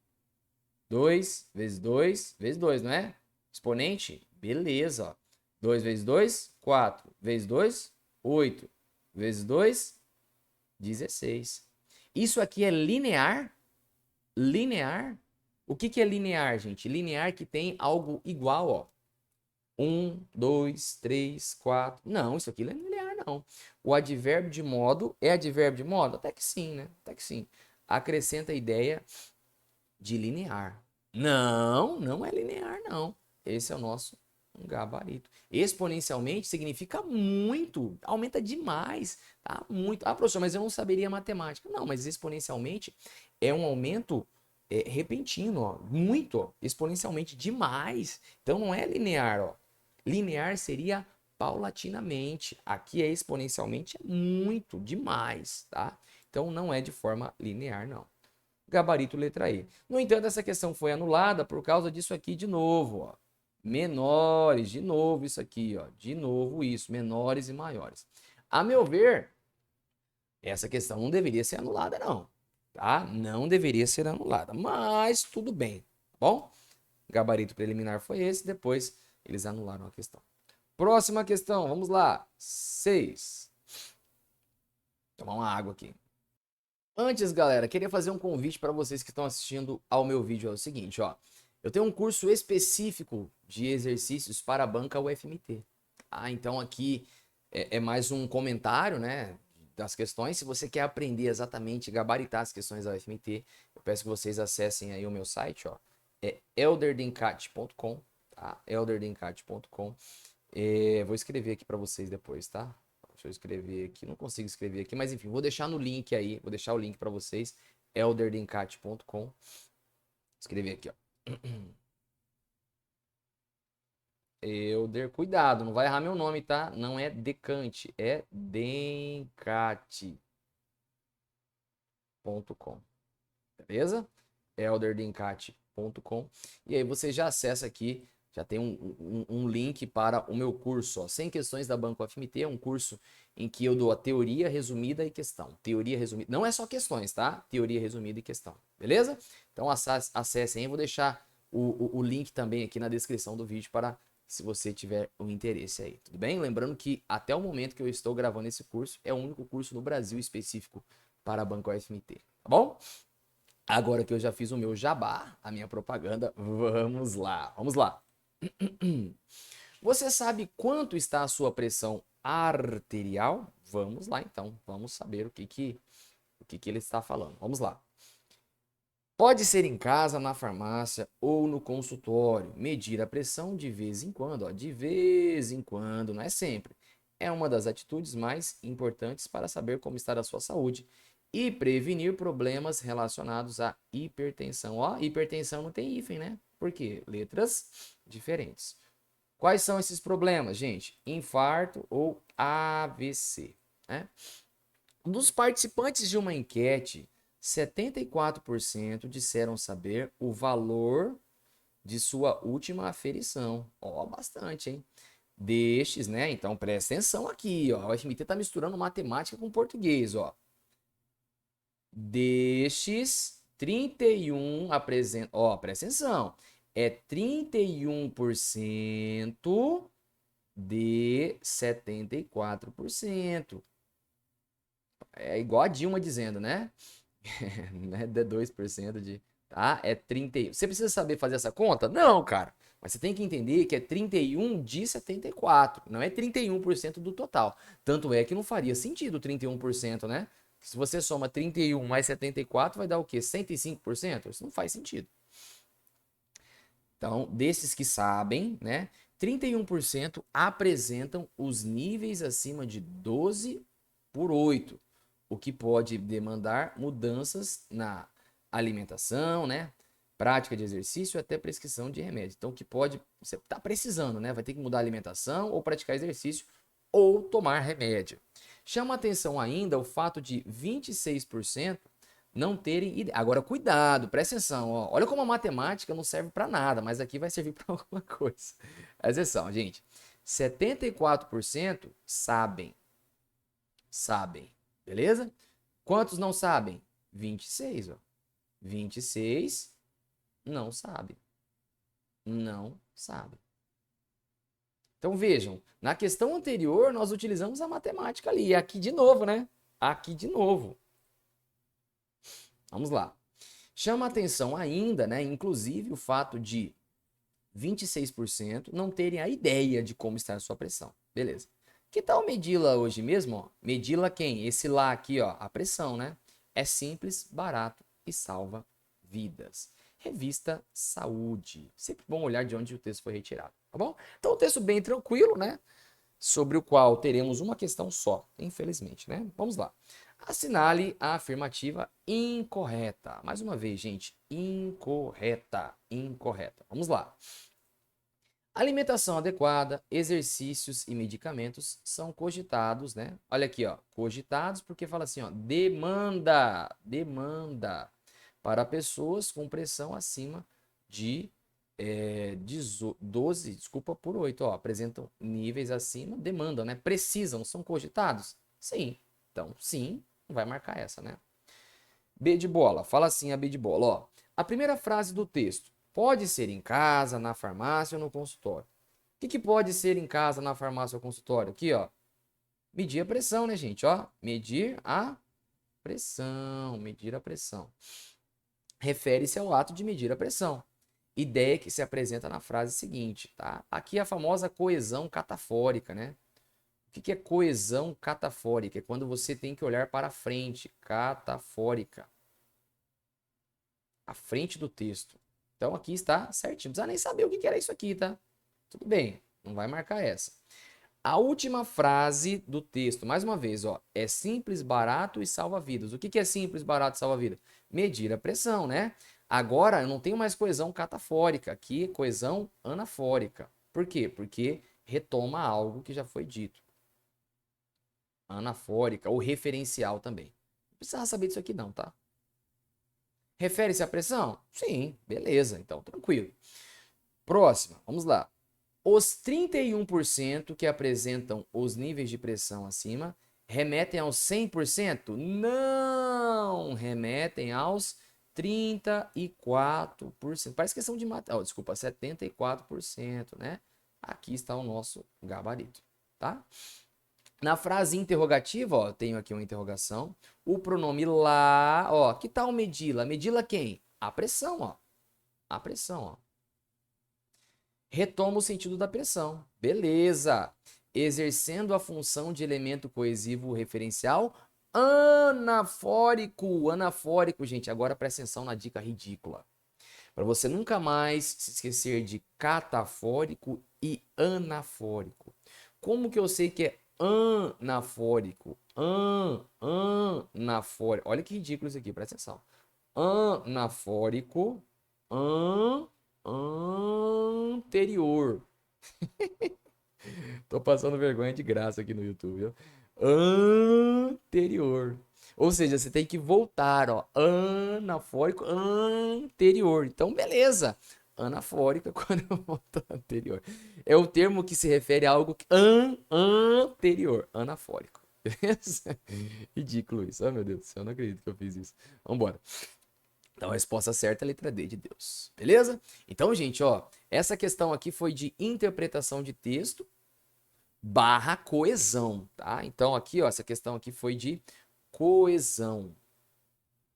2 vezes 2 vezes 2, não é? Exponente? Beleza, ó. 2 vezes 2, 4. Vezes 2, 8. Vezes 2, 16. Isso aqui é linear? Linear? O que é linear, gente? Linear que tem algo igual, ó. 1, 2, 3, 4. Não, isso aqui não é linear, não. O advérbio de modo é advérbio de modo? Até que sim, né? Até que sim. Acrescenta a ideia de linear. Não, não é linear, não. Esse é o nosso gabarito. Exponencialmente significa muito, aumenta demais, tá? Muito. Ah, professor, mas eu não saberia matemática. Não, mas exponencialmente é um aumento repentino, ó, muito, ó, exponencialmente demais. Então não é linear, ó. Linear seria paulatinamente. Aqui é exponencialmente é muito, demais, tá? Então não é de forma linear, não. Gabarito letra E. No entanto, essa questão foi anulada por causa disso aqui de novo, ó. Menores, de novo isso aqui, ó. De novo isso, menores e maiores. A meu ver, essa questão não deveria ser anulada, não. Tá? Não deveria ser anulada, mas tudo bem, tá bom? Gabarito preliminar foi esse, depois eles anularam a questão. Próxima questão, vamos lá. 6. Tomar uma água aqui. Antes, galera, queria fazer um convite para vocês que estão assistindo ao meu vídeo. É o seguinte, ó. Eu tenho um curso específico de exercícios para a banca UFMT. Então aqui é mais um comentário, né, das questões. Se você quer aprender exatamente, gabaritar as questões da UFMT, eu peço que vocês acessem aí o meu site, ó. É elderdencat.com, tá? elderdencat.com. Vou escrever aqui para vocês depois, tá? Deixa eu escrever aqui, não consigo escrever aqui, mas enfim, vou deixar no link aí, vou deixar o link para vocês, elderdencat.com. Escrever aqui, ó. Elder, cuidado, não vai errar meu nome, tá? Não é Decante, é Dencate.com. Beleza? elderdencat.com. E aí você já acessa aqui, já tem um link para o meu curso, ó, 100 questões da Banco FMT, é um curso em que eu dou a teoria resumida e questão. Teoria resumida, não é só questões, tá? Teoria resumida e questão, beleza? Então acessem aí, eu vou deixar o link também aqui na descrição do vídeo para se você tiver um interesse aí, tudo bem? Lembrando que até o momento que eu estou gravando esse curso, é o único curso no Brasil específico para a Banco FMT, tá bom? Agora que eu já fiz o meu jabá, a minha propaganda, vamos lá, vamos lá. Você sabe quanto está a sua pressão arterial? Vamos lá então, vamos saber o que ele está falando. Vamos lá. Pode ser em casa, na farmácia ou no consultório. Medir a pressão de vez em quando, ó, de vez em quando, não é sempre. é uma das atitudes mais importantes para saber como está a sua saúde e prevenir problemas relacionados à hipertensão. Ó, hipertensão não tem hífen, né? Por quê? Letras diferentes. Quais são esses problemas, gente? Infarto ou AVC, né? Dos participantes de uma enquete, 74% disseram saber o valor de sua última aferição. Ó, bastante, hein? Destes, né? Então presta atenção aqui, ó. O FMT tá misturando matemática com português, ó. Destes, 31 apresentam. Ó, presta atenção. É 31% de 74%. É igual a Dilma dizendo, né? Né? De 2% de. Tá? É 31. Você precisa saber fazer essa conta? Não, cara. Mas você tem que entender que é 31 de 74. Não é 31% do total. Tanto é que não faria sentido 31%, né? Se você soma 31 mais 74, vai dar o quê? 105%? Isso não faz sentido. Então, desses que sabem, né? 31% apresentam os níveis acima de 12/8, o que pode demandar mudanças na alimentação, né? Prática de exercício e até prescrição de remédio. Então, que pode, você está precisando, né? Vai ter que mudar a alimentação ou praticar exercício ou tomar remédio. Chama atenção ainda o fato de 26% não terem ideia. Agora, cuidado, presta atenção. Ó. Olha como a matemática não serve para nada, mas aqui vai servir para alguma coisa. Presta atenção, gente. 74% sabem. Sabem. Beleza? Quantos não sabem? 26, ó. 26 não sabem. Não sabem. Então vejam, na questão anterior nós utilizamos a matemática ali. E aqui de novo, né? Aqui de novo. Vamos lá. Chama atenção ainda, né? Inclusive o fato de 26% não terem a ideia de como está a sua pressão. Beleza. Que tal medila hoje mesmo? Ó? Medila quem? Esse lá aqui, ó, a pressão, né? É simples, barato e salva vidas. Revista Saúde. Sempre bom olhar de onde o texto foi retirado, tá bom? Então, um texto bem tranquilo, né? Sobre o qual teremos uma questão só, infelizmente, né? Vamos lá. Assinale a afirmativa incorreta. Mais uma vez, gente, incorreta, incorreta. Vamos lá. Alimentação adequada, exercícios e medicamentos são cogitados, né? Olha aqui, ó, cogitados porque fala assim, ó, demanda para pessoas com pressão acima de 12, desculpa, por 8, ó, apresentam níveis acima, demandam, né? Precisam, são cogitados? Sim. Então, sim, vai marcar essa, né? B de bola, fala assim a B de bola, ó. A primeira frase do texto, pode ser em casa, na farmácia ou no consultório. O que pode ser em casa, na farmácia ou consultório? Aqui, ó. Medir a pressão, né, gente? Ó, medir a pressão, medir a pressão. Refere-se ao ato de medir a pressão. Ideia que se apresenta na frase seguinte, tá? Aqui a famosa coesão catafórica, né? O que é coesão catafórica? É quando você tem que olhar para a frente, catafórica. A frente do texto. Então aqui está certinho. Não precisa nem saber o que era isso aqui, tá? Tudo bem, não vai marcar essa. A última frase do texto, mais uma vez, ó, é simples, barato e salva vidas. O que é simples, barato e salva vidas? Medir a pressão, né? Agora eu não tenho mais coesão catafórica, aqui é coesão anafórica. Por quê? Porque retoma algo que já foi dito. Anafórica ou referencial também. Não precisa saber disso aqui não, tá? Refere-se à pressão? Sim, beleza, então tranquilo. Próxima, vamos lá. Os 31% que apresentam os níveis de pressão acima remetem aos 100%? Não, remetem aos 34%. Parece questão de matemática. Oh, desculpa, 74%, né? Aqui está o nosso gabarito, tá? Na frase interrogativa, ó, tenho aqui uma interrogação. O pronome lá, ó, que tal medila? Medila quem? A pressão, ó. A pressão, ó. Retoma o sentido da pressão. Beleza. Exercendo a função de elemento coesivo referencial anafórico. Anafórico, gente. Agora presta atenção na dica ridícula. Para você nunca mais se esquecer de catafórico e anafórico. Como que eu sei que é Anafórico. Anafórico. Olha que ridículo isso aqui, presta atenção. Anafórico. Anterior. Tô passando vergonha de graça aqui no YouTube, viu? Anterior. Ou seja, você tem que voltar, ó. Anafórico anterior. Então, beleza. Anafórico é quando eu volto anterior. É o termo que se refere a algo que anterior. Anafórico. Beleza? Ridículo isso. Oh, meu Deus do céu, eu não acredito que eu fiz isso. Vambora. Então, a resposta certa é a letra D de Deus. Beleza? Então, gente, ó. Essa questão aqui foi de interpretação de texto barra coesão, tá? Então, aqui, ó, essa questão aqui foi de coesão.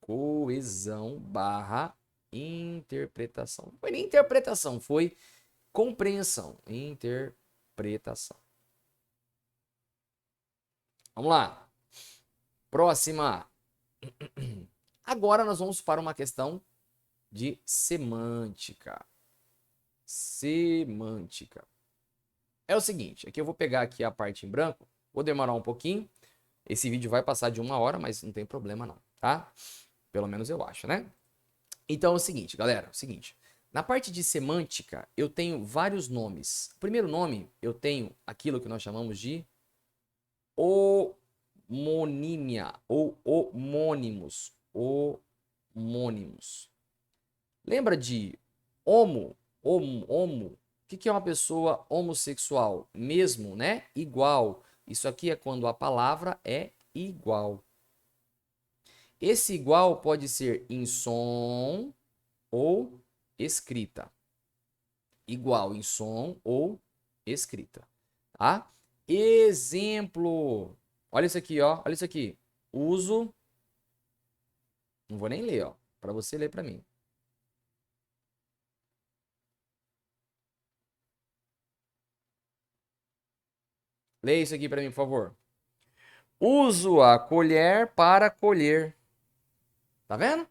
Coesão barra interpretação. Não foi nem interpretação, foi compreensão. Interpretação. Vamos lá. Próxima. Agora nós vamos para uma questão de semântica. Semântica. É o seguinte, aqui eu vou pegar aqui a parte em branco, vou demorar um pouquinho. Esse vídeo vai passar de 1 hora, mas não tem problema não, tá? Pelo menos eu acho, né? Então é o seguinte, galera, é o seguinte. Na parte de semântica, eu tenho vários nomes. O primeiro nome, eu tenho aquilo que nós chamamos de homonímia ou homônimos. Homônimos. Lembra de homo? Homo. O que é uma pessoa homossexual? Mesmo, né? Igual. Isso aqui é quando a palavra é igual. Esse igual pode ser em som ou escrita. Igual em som ou escrita, tá? Exemplo. Olha isso aqui, ó. Olha isso aqui. Uso. Não vou nem ler, ó. Para você ler para mim. Leia isso aqui para mim, por favor. Uso a colher para colher. Tá vendo?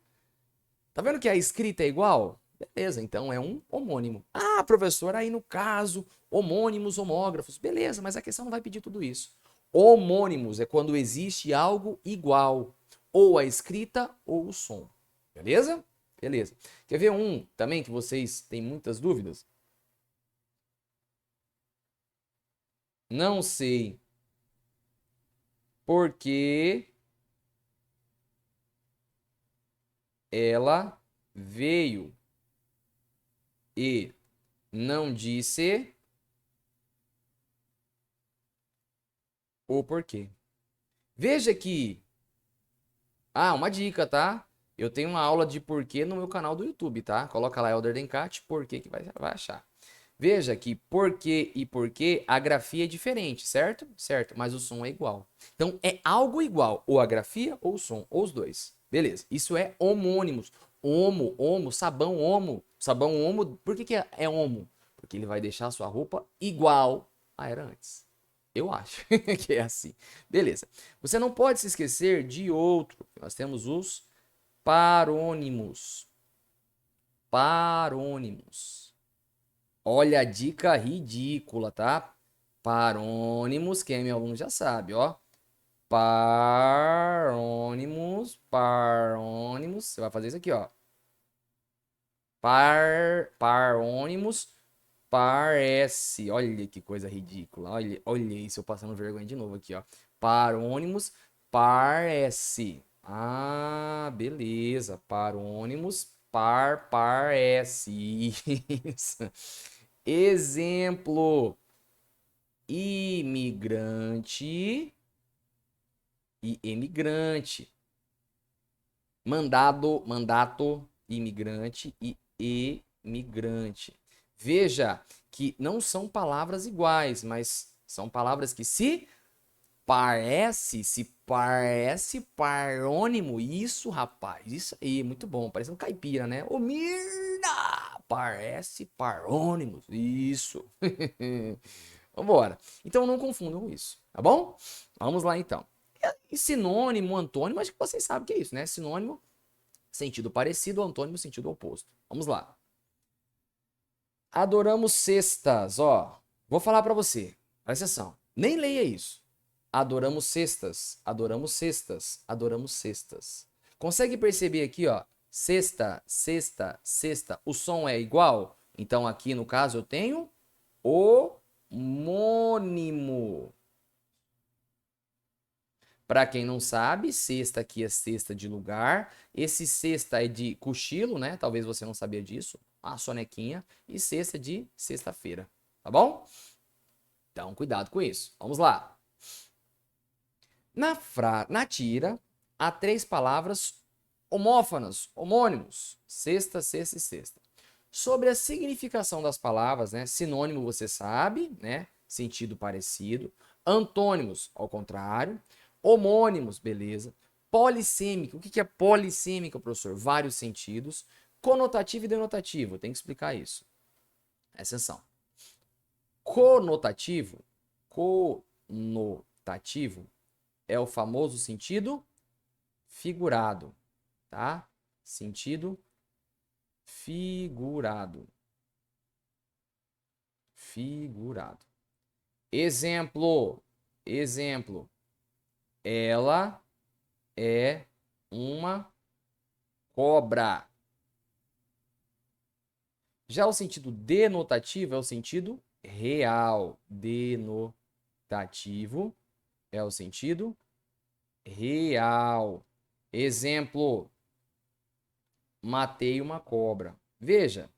Tá vendo que a escrita é igual? Beleza, então é um homônimo. Ah, professor, aí no caso, homônimos, homógrafos. Beleza, mas a questão não vai pedir tudo isso. Homônimos é quando existe algo igual, ou a escrita ou o som. Beleza? Beleza. Quer ver um também que vocês têm muitas dúvidas? Não sei por que ela veio e não disse o porquê. Veja que... Ah, uma dica, tá? Eu tenho uma aula de porquê no meu canal do YouTube, tá? Coloca lá Elder Dencat, porquê que vai achar. Veja que porquê e porquê, a grafia é diferente, certo? Certo, mas o som é igual. Então, é algo igual, ou a grafia ou o som, ou os dois. Beleza, isso é homônimos. Homo, sabão homo. Sabão homo, por que é homo? Porque ele vai deixar a sua roupa igual a era antes. Eu acho que é assim. Beleza. Você não pode se esquecer de outro. Nós temos os parônimos. Parônimos. Olha a dica ridícula, tá? Parônimos, quem é meu aluno já sabe, ó. Parônimos, parônimos. Você vai fazer isso aqui, ó. Parônimos, parece. Olha que coisa ridícula. Olha isso, eu passando vergonha de novo aqui, ó. Parônimos, parece. Ah, beleza. Parônimos, parece. Isso. Exemplo: imigrante e emigrante. Mandato, imigrante e emigrante. Veja que não são palavras iguais, mas são palavras que se parece parônimo. Isso, rapaz, isso aí, muito bom. Parece um caipira, né? Ô, Mirna! Parece parônimos. Isso. Vambora. Então não confundam isso, tá bom? Vamos lá então. E sinônimo, antônimo, acho que vocês sabem o que é isso, né? Sinônimo, sentido parecido, antônimo, sentido oposto. Vamos lá. Adoramos cestas, ó. Vou falar para você. Presta atenção. Nem leia isso. Adoramos cestas, adoramos cestas, adoramos cestas. Consegue perceber aqui, ó? Cesta, cesta, cesta. O som é igual? Então aqui no caso eu tenho homônimo. Para quem não sabe, cesta aqui é cesta de lugar. Esse cesta é de cochilo, né? Talvez você não sabia disso. A sonequinha. E cesta de sexta-feira. Tá bom? Então, cuidado com isso. Vamos lá. Na tira, há 3 palavras homófonas, homônimos. Sexta, sexta e sexta. Sobre a significação das palavras, né? Sinônimo você sabe, né? Sentido parecido. Antônimos, ao contrário. Homônimos, beleza. Polissêmico. O que é polissêmica, professor? Vários sentidos. Conotativo e denotativo. Tem que explicar isso. Exceção. Conotativo. Conotativo é o famoso sentido figurado, tá? Sentido figurado. Figurado. Exemplo. Exemplo. Ela é uma cobra. Já o sentido denotativo é o sentido real. Denotativo é o sentido real. Exemplo. Matei uma cobra. Veja,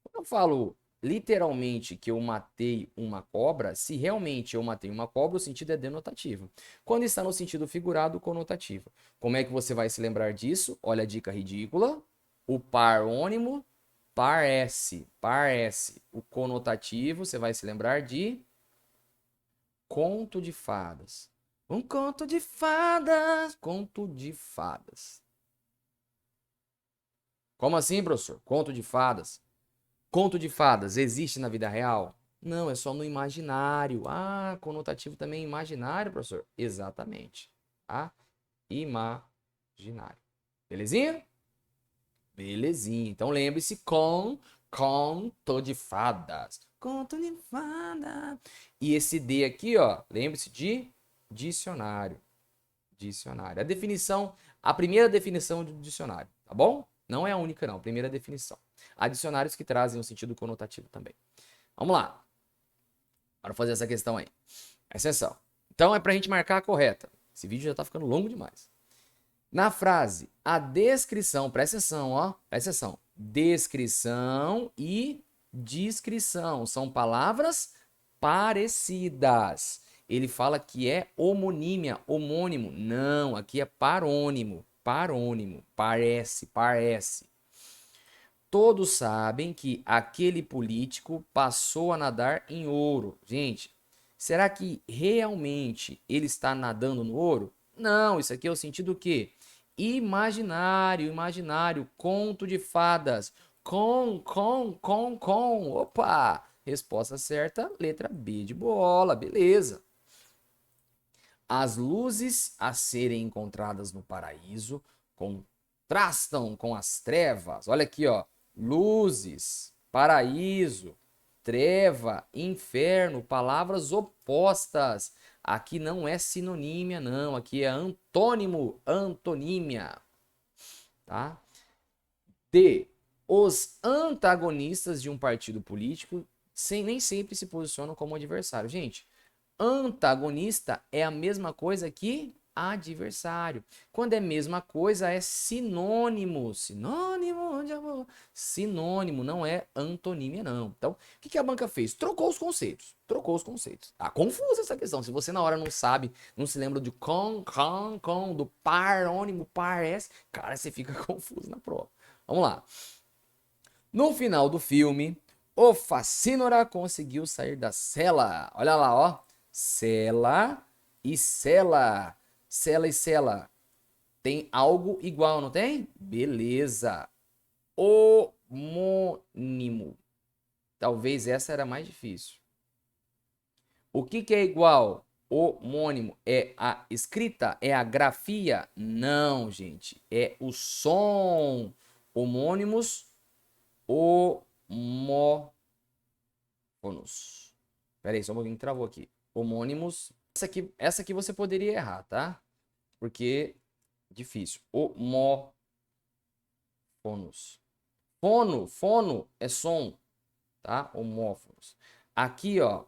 quando eu falo literalmente que eu matei uma cobra, se realmente eu matei uma cobra, o sentido é denotativo. Quando está no sentido figurado, conotativo. Como é que você vai se lembrar disso? Olha a dica ridícula. O parônimo parece, parece. O conotativo, você vai se lembrar de conto de fadas. Um conto de fadas, conto de fadas. Como assim, professor? Conto de fadas. Conto de fadas existe na vida real? Não, é só no imaginário. Ah, conotativo também é imaginário, professor? Exatamente. Tá? Imaginário. Belezinha? Belezinha. Então lembre-se conto de fadas. Conto de fadas. E esse D aqui, ó, lembre-se de dicionário. Dicionário. A definição, a primeira definição do dicionário, tá bom? Não é a única, não. Primeira definição. Há dicionários que trazem um sentido conotativo também. Vamos lá. Para fazer essa questão aí. Exceção. Então é para a gente marcar a correta. Esse vídeo já está ficando longo demais. Na frase, a descrição, presta atenção, ó. Presta atenção. Descrição e descrição são palavras parecidas. Ele fala que é homonímia, homônimo. Não, aqui é parônimo. Parônimo. Parece, parece. Todos sabem que aquele político passou a nadar em ouro. Gente, será que realmente ele está nadando no ouro? Não, isso aqui é o sentido o quê? Imaginário, imaginário, conto de fadas. Com. Opa! Resposta certa, letra B de bola, beleza. As luzes a serem encontradas no paraíso contrastam com as trevas. Olha aqui, ó. Luzes, paraíso, treva, inferno, palavras opostas. Aqui não é sinonímia, não. Aqui é antônimo, antonímia. Tá? D. Os antagonistas de um partido político nem sempre se posicionam como adversário. Gente, antagonista é a mesma coisa que adversário. Quando é mesma coisa, é sinônimo. Sinônimo de amor. Sinônimo, não é antonímia, não. Então, o que a banca fez? Trocou os conceitos. Trocou os conceitos. Tá confusa essa questão. Se você na hora não sabe, não se lembra de com, do parônimo, parece, cara, você fica confuso na prova. Vamos lá. No final do filme, o Facínora conseguiu sair da cela. Olha lá, ó. Cela e cela. Cela e cela. Tem algo igual, não tem? Beleza. Homônimo. Talvez essa era mais difícil. O que é igual? Homônimo é a escrita? É a grafia? Não, gente. É o som. Homônimos, homófonos. Pera aí, só um pouquinho que travou aqui. Homônimos Essa aqui você poderia errar, tá? Porque difícil. Homófonos. Fono é som, tá? Homófonos. Aqui, ó,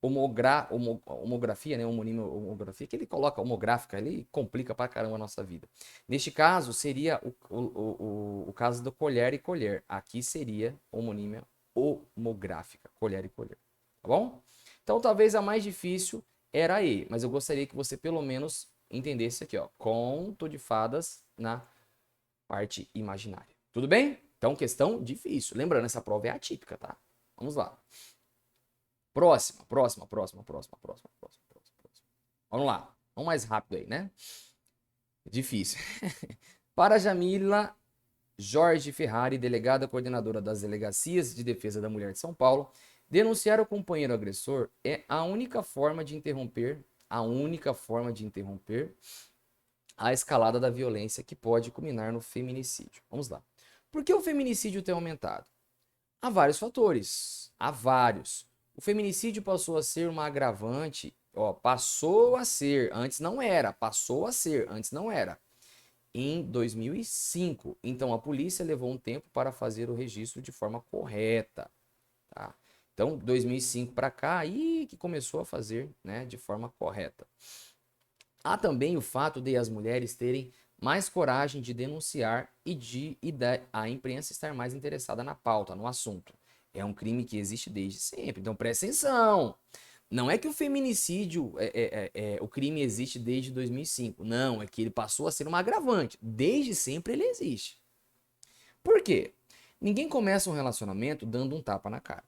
homografia, né? Homografia, que ele coloca homográfica, ele complica pra caramba a nossa vida. Neste caso, seria o caso do colher e colher. Aqui seria homonímia homográfica, colher e colher. Tá bom? Então, talvez a mais difícil era E, mas eu gostaria que você pelo menos entendesse aqui, ó. Conto de fadas na parte imaginária. Tudo bem? Então, questão difícil. Lembrando, essa prova é atípica, tá? Vamos lá. Próxima. Vamos lá. Vamos mais rápido aí, né? Difícil. Para Jamila Jorge Ferrari, delegada coordenadora das Delegacias de Defesa da Mulher de São Paulo, denunciar o companheiro agressor é a única forma de interromper a escalada da violência que pode culminar no feminicídio. Vamos lá. Por que o feminicídio tem aumentado? Há vários fatores. Há vários. O feminicídio passou a ser uma agravante. Ó, passou a ser. Antes não era. Passou a ser. Antes não era. Em 2005. Então a polícia levou um tempo para fazer o registro de forma correta. Tá? Então, 2005 para cá, aí que começou a fazer, né, de forma correta. Há também o fato de as mulheres terem mais coragem de denunciar a imprensa estar mais interessada na pauta, no assunto. É um crime que existe desde sempre, então presta atenção. Não é que o feminicídio, o crime existe desde 2005. Não, é que ele passou a ser uma agravante. Desde sempre ele existe. Por quê? Ninguém começa um relacionamento dando um tapa na cara.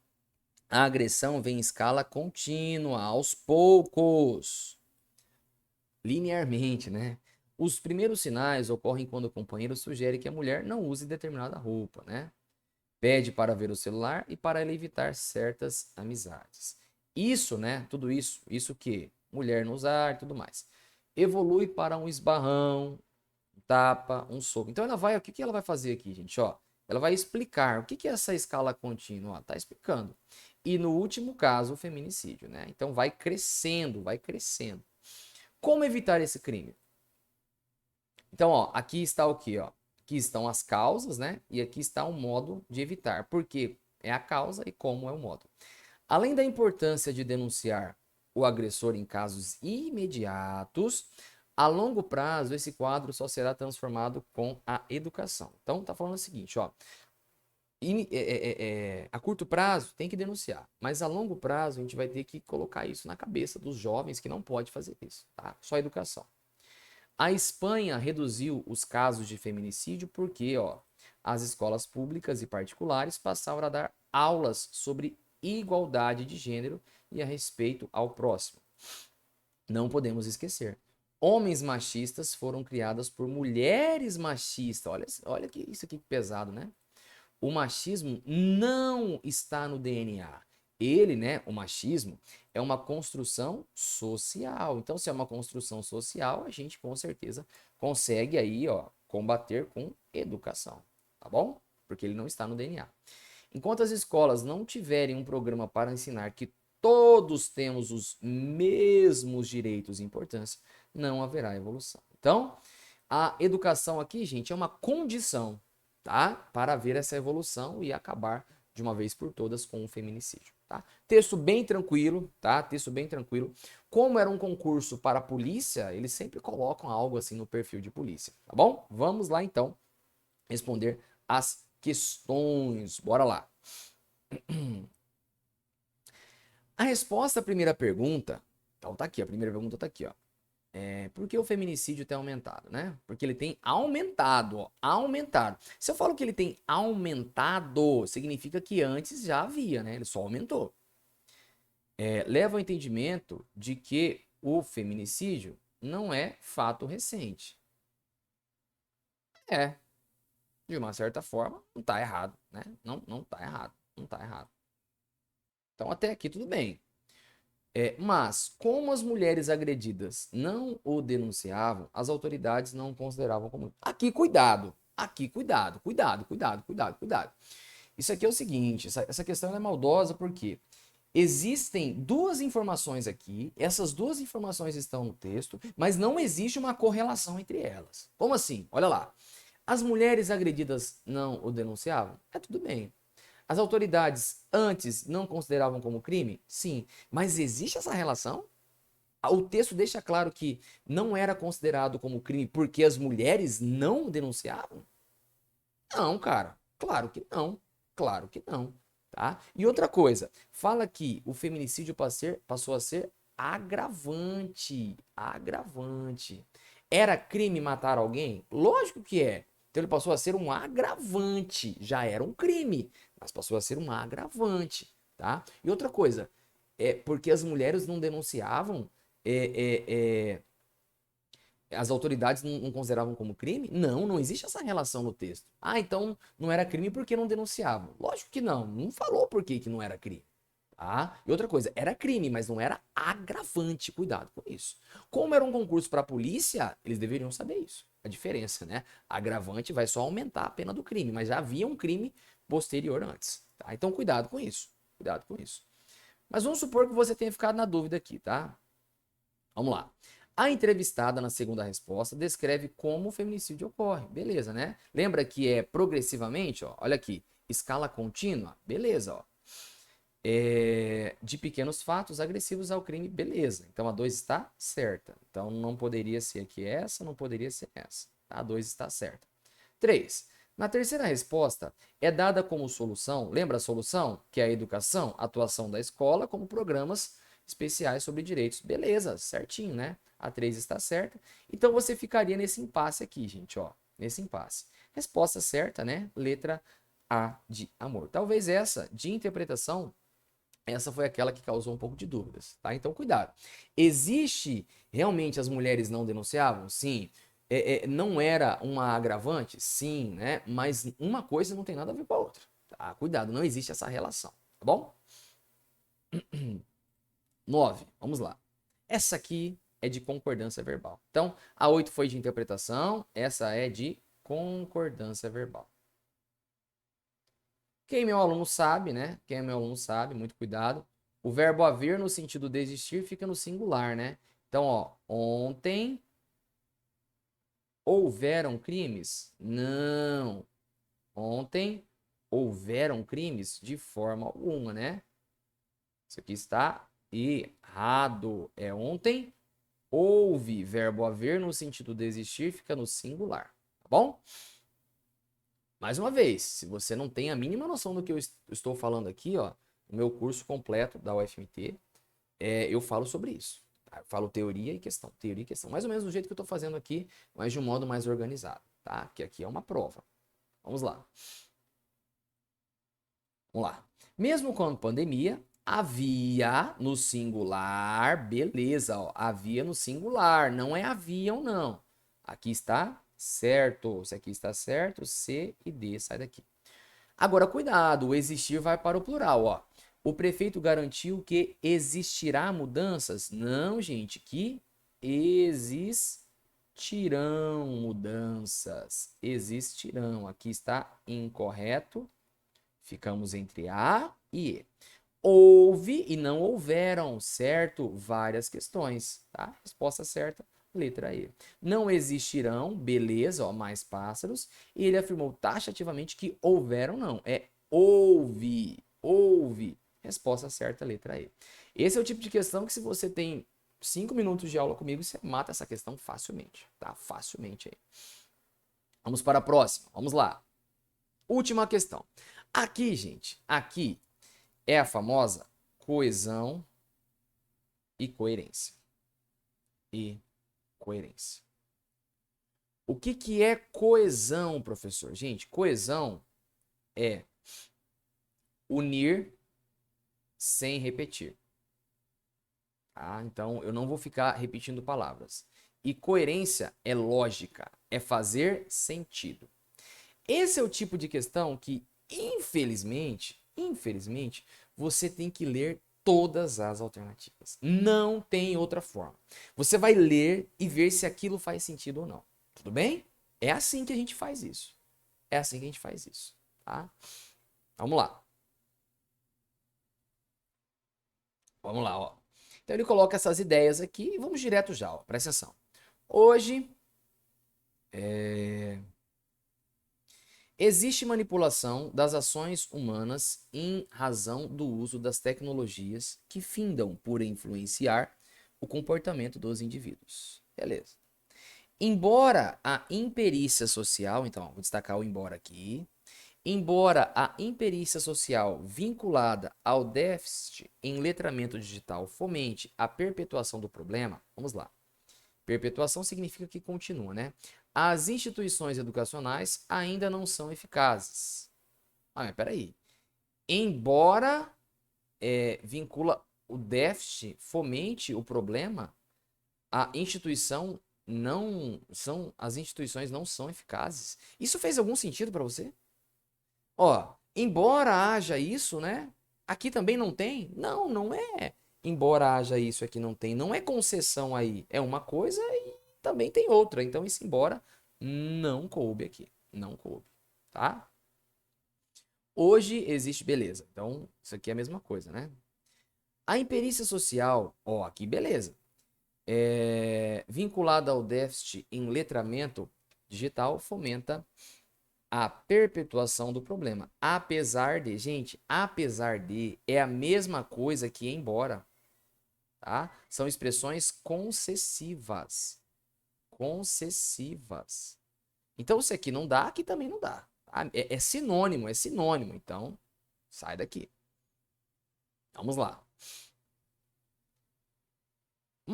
A agressão vem em escala contínua, aos poucos, linearmente, né? Os primeiros sinais ocorrem quando o companheiro sugere que a mulher não use determinada roupa, né? Pede para ver o celular e para ela evitar certas amizades. Isso, né? Tudo isso, isso que mulher não usar e tudo mais, evolui para um esbarrão, um tapa, um soco. Então ela vai, o que que ela vai fazer aqui, gente? Ó, ela vai explicar o que que é essa escala contínua. Ó, tá explicando. E no último caso, o feminicídio, né? Então vai crescendo, vai crescendo. Como evitar esse crime? Então, ó, aqui está o que, ó? Aqui estão as causas, né? E aqui está o modo de evitar. Por que é a causa e como é o modo. Além da importância de denunciar o agressor em casos imediatos, a longo prazo esse quadro só será transformado com a educação. Então, tá falando o seguinte, ó. A curto prazo tem que denunciar, mas a longo prazo a gente vai ter que colocar isso na cabeça dos jovens que não pode fazer isso, tá? Só educação. A Espanha reduziu os casos de feminicídio porque, ó, as escolas públicas e particulares passaram a dar aulas sobre igualdade de gênero e a respeito ao próximo. Não podemos esquecer. Homens machistas foram criados por mulheres machistas. Olha que isso aqui que pesado, né? O machismo não está no DNA. Ele, né, o machismo, é uma construção social. Então, se é uma construção social, a gente com certeza consegue aí, ó, combater com educação, tá bom? Porque ele não está no DNA. Enquanto as escolas não tiverem um programa para ensinar que todos temos os mesmos direitos e importância, não haverá evolução. Então, a educação aqui, gente, é uma condição, tá? Para haver essa evolução e acabar de uma vez por todas com o feminicídio, tá? Texto bem tranquilo, tá? Texto bem tranquilo. Como era um concurso para a polícia, eles sempre colocam algo assim no perfil de polícia, tá bom? Vamos lá então responder as questões. Bora lá. A resposta à primeira pergunta, então tá aqui, a primeira pergunta tá aqui, ó. Por que o feminicídio tem aumentado, né? Porque ele tem aumentado, ó, aumentado. Se eu falo que ele tem aumentado, significa que antes já havia, né? Ele só aumentou. Leva ao entendimento de que o feminicídio não é fato recente. É, de uma certa forma, não tá errado, né? Não, não tá errado, não tá errado. Então até aqui tudo bem. Mas, como as mulheres agredidas não o denunciavam, as autoridades não o consideravam como. Aqui, cuidado! Aqui, cuidado, cuidado, cuidado, cuidado, cuidado. Isso aqui é o seguinte: essa questão é maldosa porque existem duas informações aqui, essas duas informações estão no texto, mas não existe uma correlação entre elas. Como assim? Olha lá. As mulheres agredidas não o denunciavam? É tudo bem. As autoridades antes não consideravam como crime? Sim. Mas existe essa relação? O texto deixa claro que não era considerado como crime porque as mulheres não denunciavam? Não, cara. Claro que não. Claro que não. Tá? E outra coisa, fala que o feminicídio passou a ser agravante. Agravante. Era crime matar alguém? Lógico que é. Então ele passou a ser um agravante. Já era um crime, mas passou a ser um agravante. Tá? E outra coisa, porque as mulheres não denunciavam, é, é, é, as autoridades não consideravam como crime? Não, não existe essa relação no texto. Ah, então não era crime porque não denunciavam. Lógico que não, não falou por que não era crime. Tá? E outra coisa, era crime, mas não era agravante. Cuidado com isso. Como era um concurso para a polícia, eles deveriam saber isso. A diferença, né? Agravante vai só aumentar a pena do crime, mas já havia um crime posterior antes. Tá? Então cuidado com isso. Cuidado com isso. Mas vamos supor que você tenha ficado na dúvida aqui, tá? Vamos lá. A entrevistada, na segunda resposta, descreve como o feminicídio ocorre. Beleza, né? Lembra que é progressivamente, ó. Olha aqui. Escala contínua. Beleza, ó. De pequenos fatos agressivos ao crime. Beleza. Então a 2 está certa. Então não poderia ser aqui essa, não poderia ser essa. A 2 está certa. 3. Na terceira resposta, é dada como solução, lembra a solução? Que é a educação, atuação da escola, como programas especiais sobre direitos. Beleza, certinho, né? A 3 está certa. Então você ficaria nesse impasse aqui, gente, ó. Nesse impasse. Resposta certa, né? Letra A de amor. Talvez essa de interpretação, essa foi aquela que causou um pouco de dúvidas, tá? Então cuidado. Existe realmente as mulheres não denunciavam? Sim. Não era uma agravante? Sim, né? Mas uma coisa não tem nada a ver com a outra. Tá? Cuidado, não existe essa relação, tá bom? 9, vamos lá. Essa aqui é de concordância verbal. Então, a 8 foi de interpretação, essa é de concordância verbal. Quem é meu aluno sabe, né? Quem é meu aluno sabe, muito cuidado. O verbo haver no sentido de existir fica no singular, né? Então, ó, ontem houveram crimes? Não. Ontem houveram crimes de forma alguma, né? Isso aqui está errado. É ontem houve. Verbo haver no sentido de existir fica no singular, tá bom? Mais uma vez, se você não tem a mínima noção do que eu estou falando aqui, ó, no meu curso completo da UFMT, eu falo sobre isso. Tá? Eu falo teoria e questão, teoria e questão. Mais ou menos do jeito que eu estou fazendo aqui, mas de um modo mais organizado, tá? Que aqui é uma prova. Vamos lá. Vamos lá. Mesmo com a pandemia, havia no singular, beleza, ó, havia no singular, não é haviam não. Aqui está certo, se aqui está certo, C e D, sai daqui. Agora, cuidado, o existir vai para o plural, ó. O prefeito garantiu que existirá mudanças? Não, gente, que existirão mudanças. Existirão. Aqui está incorreto. Ficamos entre A e E. Houve e não houveram, certo? Várias questões, tá? Resposta certa, letra E. Não existirão, beleza, ó, mais pássaros. E ele afirmou taxativamente que houveram, não. É houve, houve. Resposta certa, letra E. Esse é o tipo de questão que se você tem 5 minutos de aula comigo, você mata essa questão facilmente, tá? Facilmente aí. Vamos para a próxima, vamos lá. Última questão. Aqui, gente, aqui é a famosa coesão e coerência. E coerência. O que é coesão, professor? Gente, coesão é unir sem repetir. Tá? Então, eu não vou ficar repetindo palavras. E coerência é lógica, é fazer sentido. Esse é o tipo de questão que, infelizmente, você tem que ler todas as alternativas. Não tem outra forma. Você vai ler e ver se aquilo faz sentido ou não. Tudo bem? É assim que a gente faz isso. É assim que a gente faz isso, tá? Vamos lá. Vamos lá, ó. Então ele coloca essas ideias aqui e vamos direto já, ó. Presta atenção. Hoje, existe manipulação das ações humanas em razão do uso das tecnologias que findam por influenciar o comportamento dos indivíduos. Beleza. Embora a imperícia social, então, vou destacar o embora aqui. Embora a imperícia social vinculada ao déficit em letramento digital fomente a perpetuação do problema, vamos lá. Perpetuação significa que continua, né? As instituições educacionais ainda não são eficazes. Ah, mas peraí. Embora vincula o déficit, fomente o problema, a instituição não são, as instituições não são eficazes. Isso fez algum sentido para você? Ó, embora haja isso, né? Aqui também não tem? Não, não é. Embora haja isso aqui não tem, não é concessão aí. É uma coisa e também tem outra. Então esse embora não coube aqui. Não coube, tá? Hoje existe beleza. Então isso aqui é a mesma coisa, né? A imperícia social, ó, aqui beleza. Vinculada ao déficit em letramento digital, fomenta a perpetuação do problema. Apesar de, gente, apesar de é a mesma coisa que embora, tá? São expressões concessivas. Concessivas. Então, se aqui não dá, aqui também não dá. Tá? É sinônimo, é sinônimo. Então, sai daqui. Vamos lá. O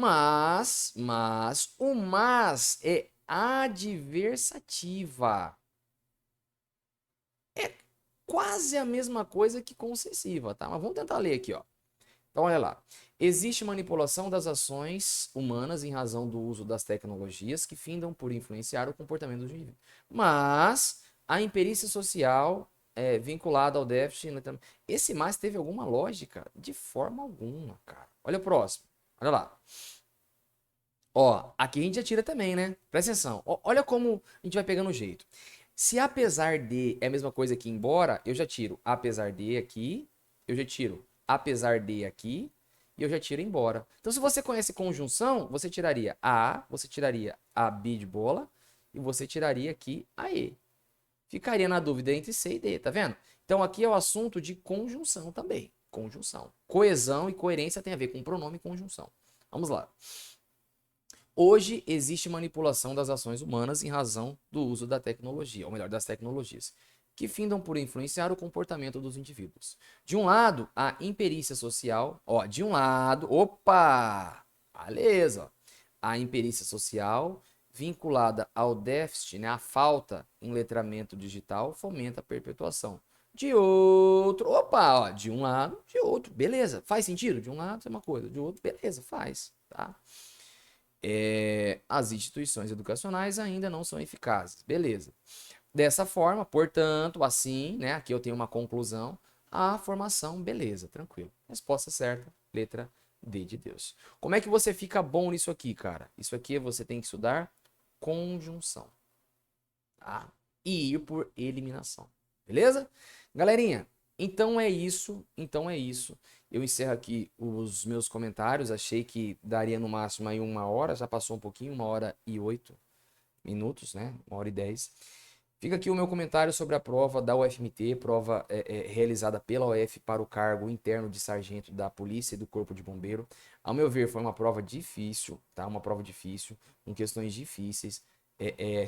mas é adversativa. É quase a mesma coisa que concessiva, tá? Mas vamos tentar ler aqui, ó. Então, olha lá. Existe manipulação das ações humanas em razão do uso das tecnologias que findam por influenciar o comportamento do indivíduo. Mas a imperícia social é vinculada ao déficit. Esse mais teve alguma lógica? De forma alguma, cara. Olha o próximo. Olha lá. Ó, aqui a gente já tira também, né? Presta atenção. Ó, olha como a gente vai pegando o jeito. Se apesar de é a mesma coisa que embora, eu já tiro apesar de aqui, eu já tiro apesar de aqui e eu já tiro embora. Então, se você conhece conjunção, você tiraria a, você tiraria a b de bola e você tiraria aqui a e. Ficaria na dúvida entre c e d, tá vendo? Então, aqui é o assunto de conjunção também. Conjunção. Coesão e coerência tem a ver com pronome e conjunção. Vamos lá. Hoje existe manipulação das ações humanas em razão do uso da tecnologia, ou melhor, das tecnologias, que findam por influenciar o comportamento dos indivíduos. De um lado, a imperícia social, ó, de um lado, opa, beleza, a imperícia social vinculada ao déficit, né, a falta em letramento digital, fomenta a perpetuação. De outro, opa, ó, de um lado, de outro, beleza, faz sentido? De um lado é uma coisa, de outro, beleza, faz, tá? As instituições educacionais ainda não são eficazes. Beleza. Dessa forma, portanto, assim, né? Aqui eu tenho uma conclusão. A formação, beleza, tranquilo. Resposta certa, letra D de Deus. Como é que você fica bom nisso aqui, cara? Isso aqui você tem que estudar conjunção, tá? E ir por eliminação. Beleza? Galerinha, então é isso. Então é isso. Eu encerro aqui os meus comentários. Achei que daria no máximo aí 1 hora. Já passou um pouquinho, 1 hora e 8 minutos, né? 1 hora e 10. Fica aqui o meu comentário sobre a prova da UFMT, prova realizada pela UF para o cargo interno de sargento da Polícia e do Corpo de Bombeiro. Ao meu ver, foi uma prova difícil, tá? Uma prova difícil, com questões difíceis.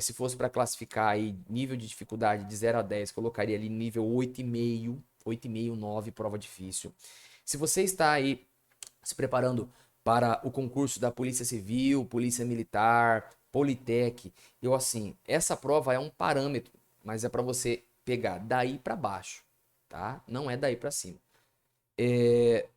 Se fosse para classificar aí nível de dificuldade de 0 a 10, colocaria ali nível 8,5, 8,5, 9, prova difícil. Se você está aí se preparando para o concurso da Polícia Civil, Polícia Militar, Politec, eu assim, essa prova é um parâmetro, mas é para você pegar daí para baixo, tá? Não é daí para cima.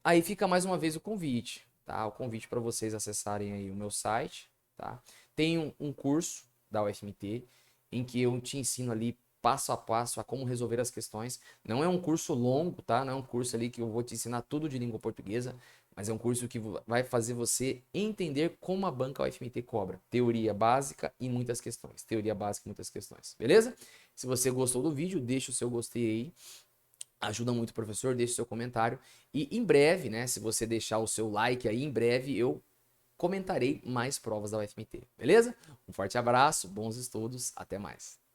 Aí fica mais uma vez o convite, tá? O convite para vocês acessarem aí o meu site, tá? Tem um curso da UFMT em que eu te ensino ali passo a passo a como resolver as questões. Não é um curso longo, tá? Não é um curso ali que eu vou te ensinar tudo de língua portuguesa, mas é um curso que vai fazer você entender como a banca UFMT cobra. Teoria básica e muitas questões. Teoria básica e muitas questões. Beleza? Se você gostou do vídeo, deixa o seu gostei aí. Ajuda muito o professor, deixe seu comentário. E em breve, né, se você deixar o seu like aí, em breve eu comentarei mais provas da UFMT, beleza? Um forte abraço, bons estudos, até mais.